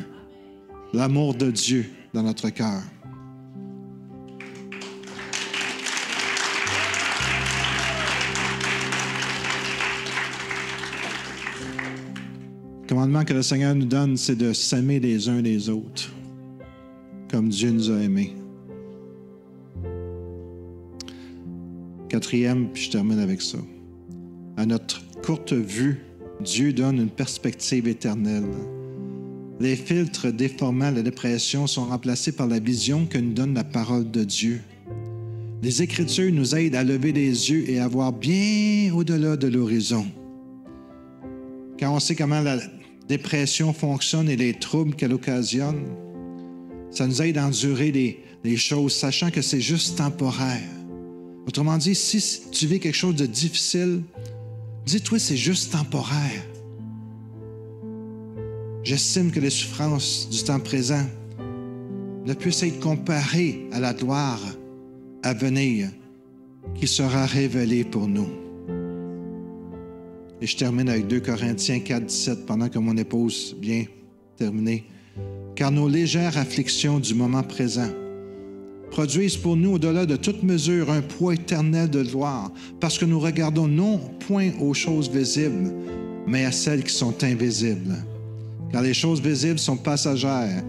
L'amour de Dieu dans notre cœur. Le commandement que le Seigneur nous donne, c'est de s'aimer les uns les autres, comme Dieu nous a aimés. Quatrième, puis je termine avec ça. À notre courte vue, Dieu donne une perspective éternelle. Les filtres déformant la dépression sont remplacés par la vision que nous donne la parole de Dieu. Les Écritures nous aident à lever les yeux et à voir bien au-delà de l'horizon. Quand on sait comment la dépression fonctionne et les troubles qu'elle occasionne, ça nous aide à endurer les choses, sachant que c'est juste temporaire. Autrement dit, si tu vis quelque chose de difficile, dis-toi, c'est juste temporaire. J'estime que les souffrances du temps présent ne puissent être comparées à la gloire à venir qui sera révélée pour nous. Et je termine avec 2 Corinthiens 4, 17, pendant que mon épouse vient terminer. Car nos légères afflictions du moment présent produisent pour nous, au-delà de toute mesure, un poids éternel de gloire, parce que nous regardons non point aux choses visibles, mais à celles qui sont invisibles. Car les choses visibles sont passagères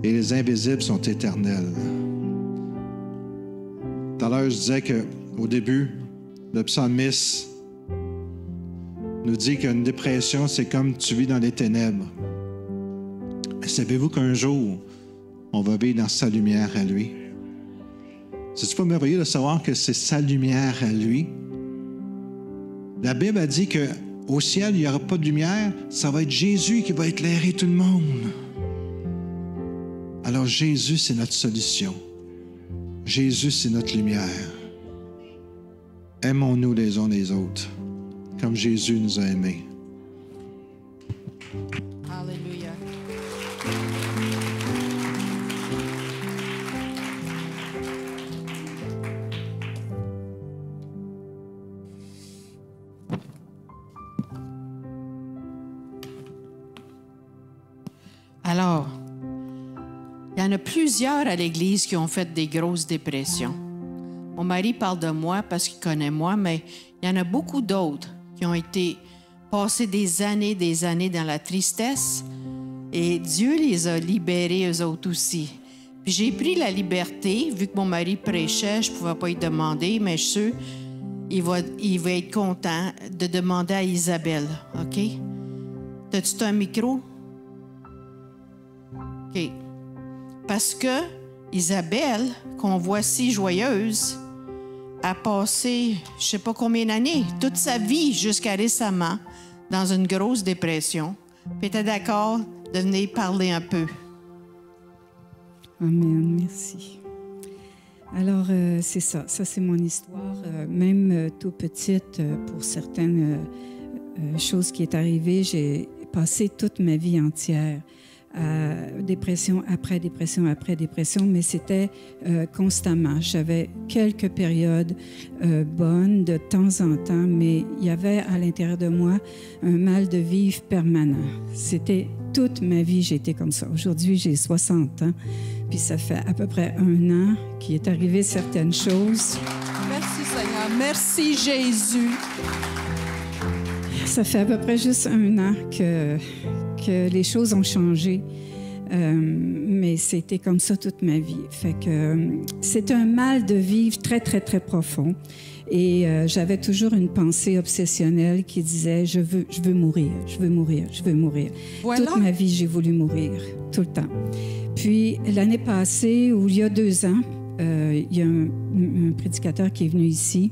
et les invisibles sont éternelles. Tout à l'heure, je disais qu'au début, le psalmiste nous dit qu'une dépression, c'est comme tu vis dans les ténèbres. Savez-vous qu'un jour, on va vivre dans sa lumière à lui? C'est-tu pas merveilleux de savoir que c'est sa lumière à lui? La Bible a dit qu'au ciel, il n'y aura pas de lumière, ça va être Jésus qui va éclairer tout le monde. Alors Jésus, c'est notre solution. Jésus, c'est notre lumière. Aimons-nous les uns les autres, comme Jésus nous a aimés. Alléluia. Alors, il y en a plusieurs à l'Église qui ont fait des grosses dépressions. Mon mari parle de moi parce qu'il connaît moi, mais il y en a beaucoup d'autres qui ont été passés des années dans la tristesse et Dieu les a libérés eux autres aussi. Puis j'ai pris la liberté, vu que mon mari prêchait, je ne pouvais pas y demander, mais je suis sûre il va être content de demander à Isabelle, OK? T'as-tu un micro? OK. Parce que Isabelle, qu'on voit si joyeuse, a passé, je ne sais pas combien d'années, toute sa vie jusqu'à récemment, dans une grosse dépression. Puis était d'accord de venir parler un peu. Amen, merci. Alors, c'est ça. Ça, c'est mon histoire. Même tout petite, pour certaines choses qui est arrivées, j'ai passé toute ma vie entière dépression après dépression après dépression, mais c'était constamment. J'avais quelques périodes bonnes de temps en temps, mais il y avait à l'intérieur de moi un mal de vivre permanent. C'était toute ma vie, j'étais comme ça. Aujourd'hui, j'ai 60 ans, puis ça fait à peu près 1 an qu'il est arrivé certaines choses. Merci Seigneur. Merci Jésus. Ça fait à peu près juste 1 an que les choses ont changé, mais c'était comme ça toute ma vie. Fait que c'est un mal de vivre très, très, très profond. Et j'avais toujours une pensée obsessionnelle qui disait « je veux mourir, je veux mourir, je veux mourir ». Voilà. Toute ma vie, j'ai voulu mourir, tout le temps. Puis l'année passée, ou il y a 2 ans, il y a un prédicateur qui est venu ici.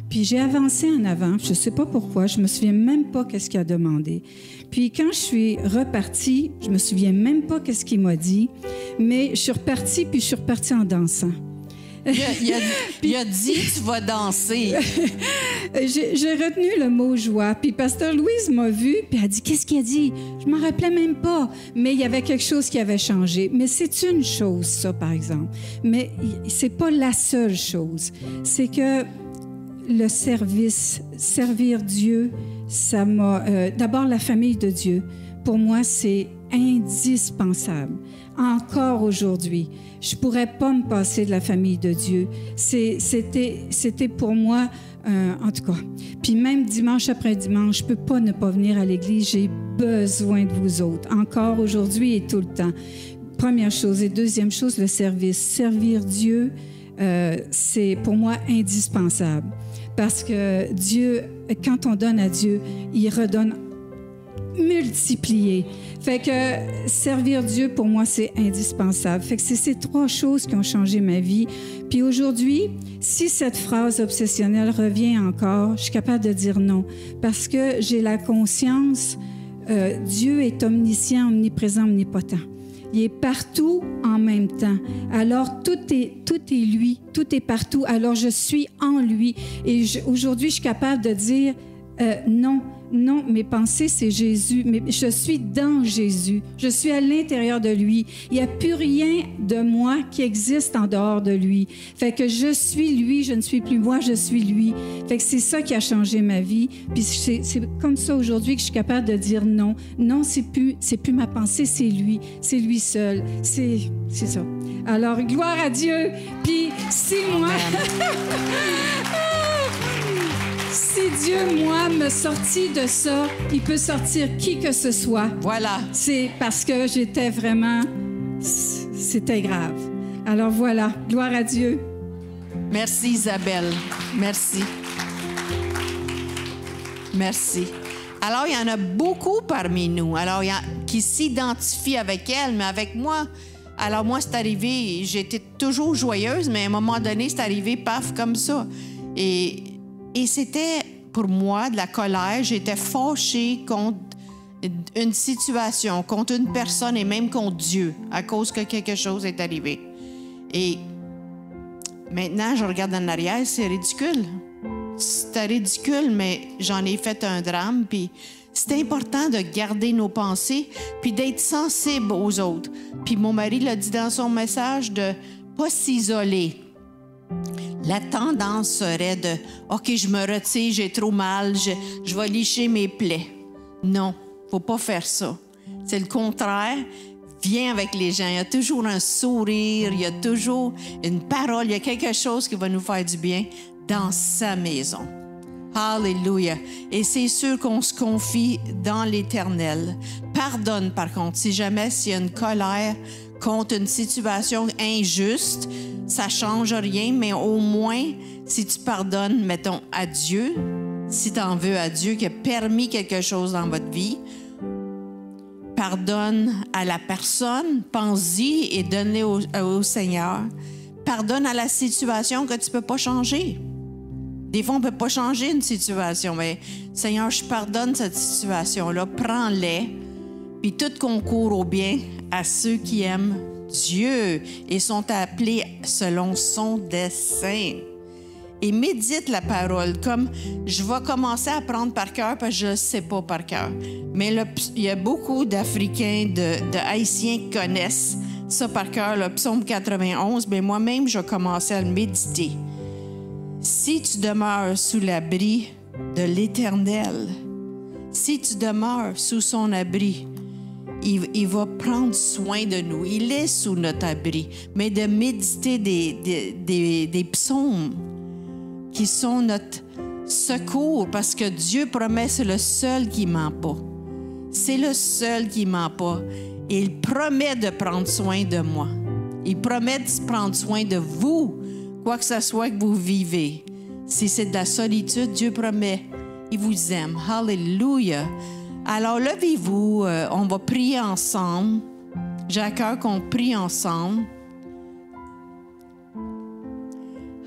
Puis j'ai avancé en avant, je ne sais pas pourquoi, je ne me souviens même pas qu'est-ce qu'il a demandé. Puis quand je suis repartie, je ne me souviens même pas qu'est-ce qu'il m'a dit, mais je suis repartie, puis je suis repartie en dansant. Il a dit « tu vas danser ». J'ai retenu le mot « joie ». Puis Pasteur Louise m'a vue, puis elle a dit « qu'est-ce qu'il a dit ?» Je ne m'en rappelais même pas, mais il y avait quelque chose qui avait changé. Mais c'est une chose, ça, par exemple. Mais ce n'est pas la seule chose. C'est que le service, servir Dieu, ça m'a... d'abord, la famille de Dieu, pour moi, c'est indispensable. Encore aujourd'hui, je ne pourrais pas me passer de la famille de Dieu. C'était pour moi, en tout cas. Puis même dimanche après dimanche, je ne peux pas ne pas venir à l'église. J'ai besoin de vous autres, encore aujourd'hui et tout le temps. Première chose. Et deuxième chose, le service. Servir Dieu, c'est pour moi indispensable. Parce que Dieu, quand on donne à Dieu, il redonne multiplié. Fait que servir Dieu, pour moi, c'est indispensable. Fait que c'est ces 3 choses qui ont changé ma vie. Puis aujourd'hui, si cette phrase obsessionnelle revient encore, je suis capable de dire non. Parce que j'ai la conscience, Dieu est omniscient, omniprésent, omnipotent. Il est partout en même temps. Alors, tout est lui, tout est partout. Alors, je suis en lui. Et aujourd'hui, je suis capable de dire non. Non, mes pensées, c'est Jésus, mais je suis dans Jésus. Je suis à l'intérieur de lui. Il n'y a plus rien de moi qui existe en dehors de lui. Fait que je suis lui, je ne suis plus moi, je suis lui. Fait que c'est ça qui a changé ma vie. Puis c'est comme ça aujourd'hui que je suis capable de dire non. Non, c'est plus ma pensée, c'est lui seul. C'est ça. Alors, gloire à Dieu. Puis si moi... Si Dieu, moi, me sortit de ça, il peut sortir qui que ce soit. Voilà. C'est parce que j'étais vraiment... C'était grave. Alors voilà, gloire à Dieu. Merci, Isabelle. Merci. Merci. Alors, il y en a beaucoup parmi nous. Alors, il y a qui s'identifient avec elle, mais avec moi. Alors, moi, c'est arrivé, j'étais toujours joyeuse, mais à un moment donné, c'est arrivé, paf, comme ça. Et c'était, pour moi, de la colère. J'étais fâchée contre une situation, contre une personne et même contre Dieu, à cause que quelque chose est arrivé. Et maintenant, je regarde en arrière, c'est ridicule. C'était ridicule, mais j'en ai fait un drame, puis c'est important de garder nos pensées, puis d'être sensible aux autres. Puis mon mari l'a dit dans son message de pas s'isoler. La tendance serait de « OK, je me retire, j'ai trop mal, je vais licher mes plaies. » Non, faut pas faire ça. C'est le contraire. Viens avec les gens. Il y a toujours un sourire, il y a toujours une parole, il y a quelque chose qui va nous faire du bien dans sa maison. Alléluia. Et c'est sûr qu'on se confie dans l'Éternel. Pardonne, par contre, si jamais s'il y a une colère contre une situation injuste, ça ne change rien, mais au moins, si tu pardonnes, mettons, à Dieu, si tu en veux à Dieu qui a permis quelque chose dans votre vie, pardonne à la personne, pense-y et donne-le au Seigneur. Pardonne à la situation que tu ne peux pas changer. Des fois, on ne peut pas changer une situation, mais Seigneur, je pardonne cette situation-là, prends-les, puis tout concourt au bien à ceux qui aiment Dieu et sont appelés selon son dessein. Et médite la parole, comme je vais commencer à apprendre par cœur parce que je ne sais pas par cœur. Mais il y a beaucoup d'Africains, de Haïtiens qui connaissent ça par cœur, le psaume 91, mais moi-même, je vais commencer à le méditer. Si tu demeures sous l'abri de l'Éternel, si tu demeures sous son abri, il va prendre soin de nous. Il est sous notre abri. Mais de méditer des psaumes qui sont notre secours, parce que Dieu promet, c'est le seul qui ne ment pas. C'est le seul qui ne ment pas. Et il promet de prendre soin de moi. Il promet de prendre soin de vous, quoi que ce soit que vous vivez. Si c'est de la solitude, Dieu promet, il vous aime. Alléluia. Alors, levez-vous, on va prier ensemble. J'ai à cœur qu'on prie ensemble.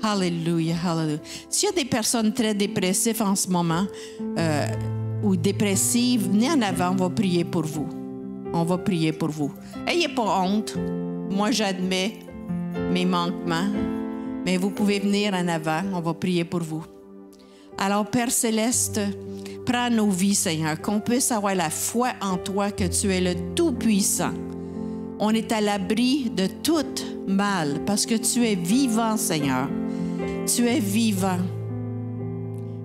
Alléluia, alléluia. S'il y a des personnes très dépressives en ce moment, ou dépressives, venez en avant, on va prier pour vous. On va prier pour vous. Ayez pas honte. Moi, j'admets mes manquements, mais vous pouvez venir en avant, on va prier pour vous. Alors, Père Céleste, prends nos vies, Seigneur, qu'on puisse avoir la foi en toi, que tu es le Tout-Puissant. On est à l'abri de tout mal, parce que tu es vivant, Seigneur. Tu es vivant.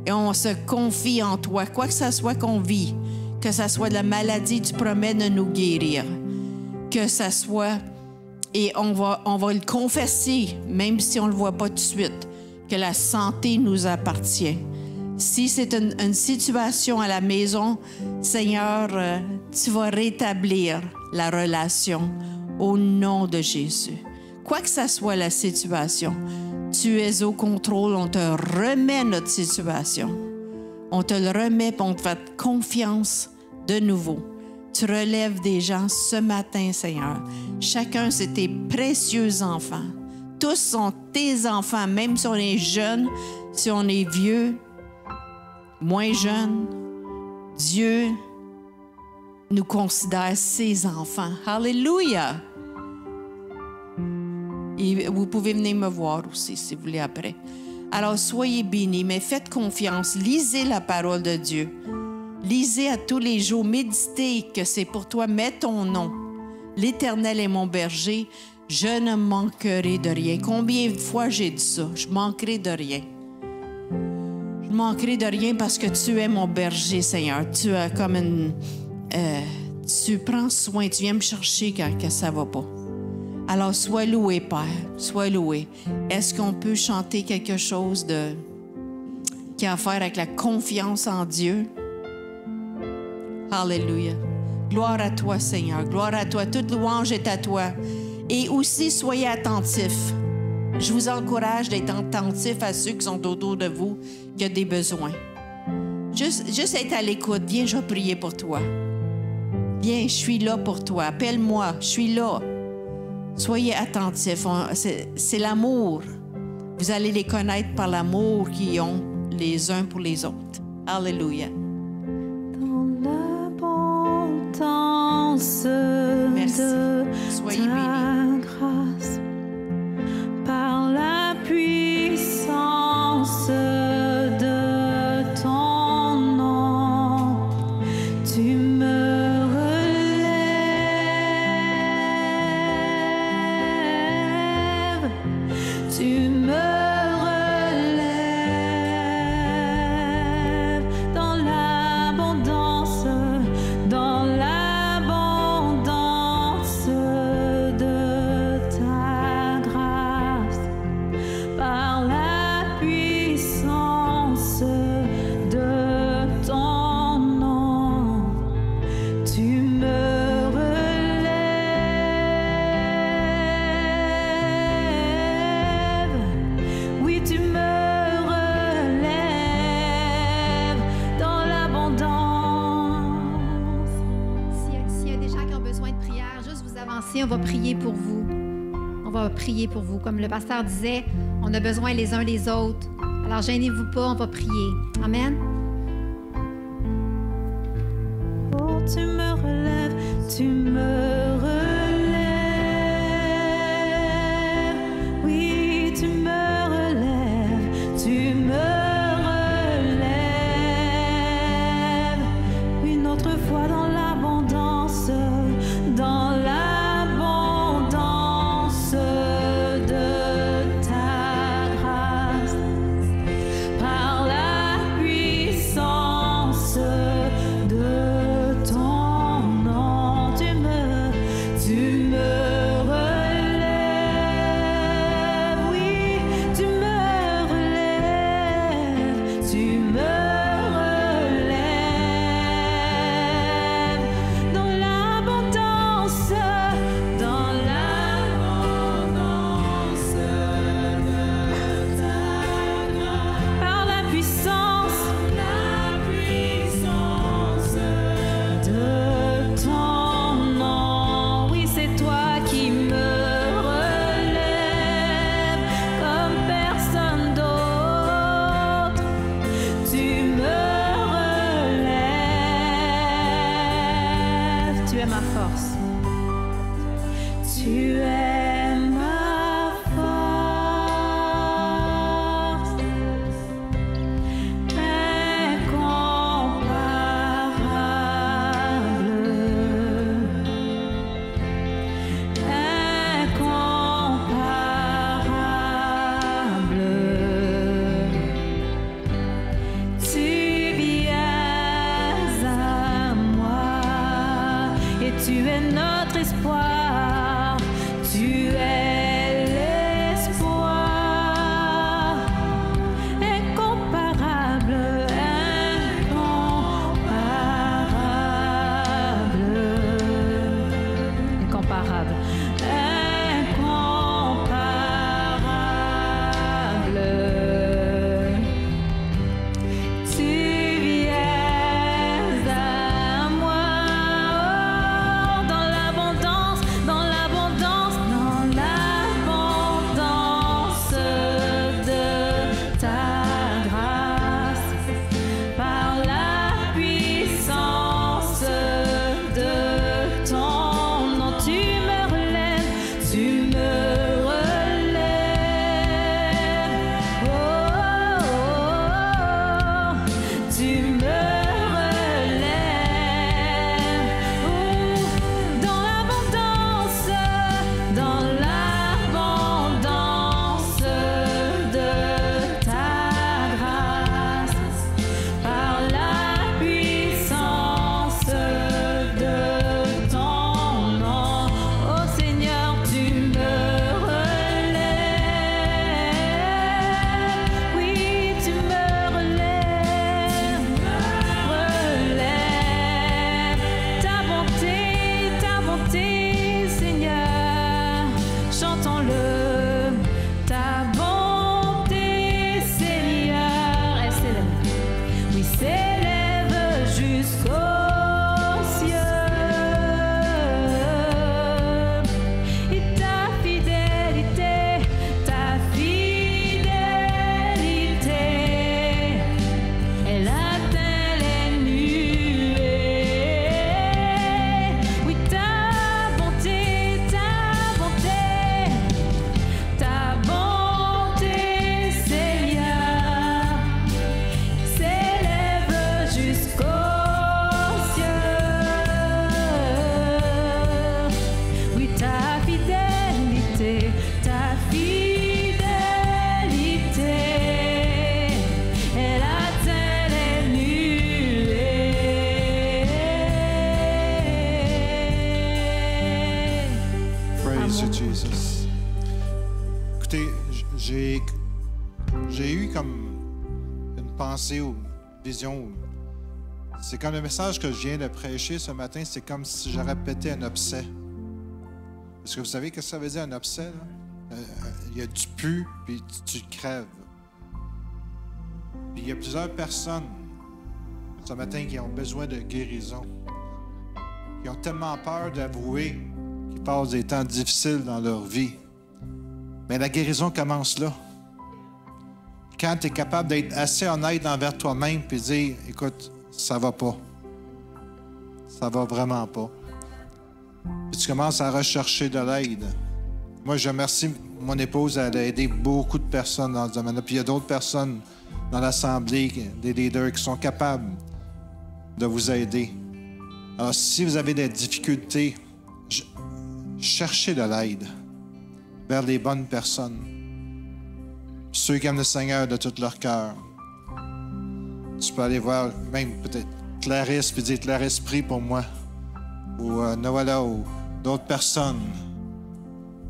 Et on se confie en toi, quoi que ce soit qu'on vit, que ce soit de la maladie, tu promets de nous guérir. Que ce soit, et on va le confesser, même si on ne le voit pas tout de suite, que la santé nous appartient. Si c'est une situation à la maison, Seigneur, tu vas rétablir la relation au nom de Jésus. Quoi que ce soit la situation, tu es au contrôle, on te remet notre situation. On te le remet et on te fait confiance de nouveau. Tu relèves des gens ce matin, Seigneur. Chacun, c'est tes précieux enfants. Tous sont tes enfants, même si on est jeune, si on est vieux, moins jeune. Dieu nous considère ses enfants. Alléluia! Et vous pouvez venir me voir aussi, si vous voulez, après. Alors, soyez bénis, mais faites confiance. Lisez la parole de Dieu. Lisez à tous les jours. Méditez que c'est pour toi. Mets ton nom. L'Éternel est mon berger. Je ne manquerai de rien. Combien de fois j'ai dit ça? Je manquerai de rien. Je manquerai de rien parce que tu es mon berger, Seigneur. Tu as comme une... tu prends soin. Tu viens me chercher quand que ça ne va pas. Alors, sois loué, Père. Sois loué. Est-ce qu'on peut chanter quelque chose qui a à faire avec la confiance en Dieu? Alléluia. Gloire à toi, Seigneur. Gloire à toi. Toute louange est à toi. Et aussi, soyez attentifs. Je vous encourage d'être attentif à ceux qui sont autour de vous, qui ont des besoins. Juste être à l'écoute. Viens, je vais prier pour toi. Viens, je suis là pour toi. Appelle-moi, je suis là. Soyez attentifs. C'est l'amour. Vous allez les connaître par l'amour qu'ils ont les uns pour les autres. Alléluia. Dans l'abondance de Soyez ta bénis. grâce, par la puissance de ton nom, tu me relèves, tu me relèves dans l'abondance de ta grâce, par la puissance de ton nom, tu me relèves, oui tu me relèves dans l'abondance. S'il y a des gens qui ont besoin de prière, juste vous avancer, on va prier pour vous. On va prier pour vous. Comme le pasteur disait, on a besoin les uns des autres. Alors, gênez-vous pas, on va prier. Amen. Oh, tu me relèves, tu me relèves. Oui, tu me relèves, tu me relèves. Une autre fois dans l'abondance de ta grâce, par la puissance de ton nom, tu me j'ai eu comme une pensée ou une vision. C'est comme le message que je viens de prêcher ce matin, c'est comme si je répétais un abcès. Est-ce que vous savez ce que ça veut dire un abcès? Il y a du pu, puis tu crèves. Puis il y a plusieurs personnes ce matin qui ont besoin de guérison. Qui ont tellement peur d'avouer qu'ils passent des temps difficiles dans leur vie. Mais la guérison commence là. Quand tu es capable d'être assez honnête envers toi-même et dire, écoute, ça va pas. Ça va vraiment pas. Puis tu commences à rechercher de l'aide. Moi, je remercie mon épouse, elle a aidé beaucoup de personnes dans ce domaine-là. Puis il y a d'autres personnes dans l'Assemblée, des leaders qui sont capables de vous aider. Alors, si vous avez des difficultés, cherchez de l'aide vers les bonnes personnes. Ceux qui aiment le Seigneur de tout leur cœur. Tu peux aller voir même peut-être Clarisse, puis dire Clarisse, prie pour moi. Ou Noëlla, ou d'autres personnes.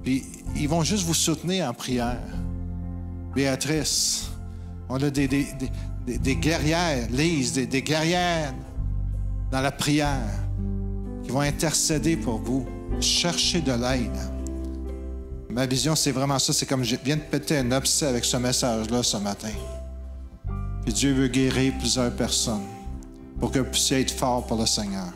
Puis ils vont juste vous soutenir en prière. Béatrice, on a des guerrières, Lise, des guerrières dans la prière qui vont intercéder pour vous. Cherchez de l'aide. Ma vision, c'est vraiment ça. C'est comme je viens de péter un abcès avec ce message-là ce matin. Puis Dieu veut guérir plusieurs personnes pour que vous puissiez être forts pour le Seigneur.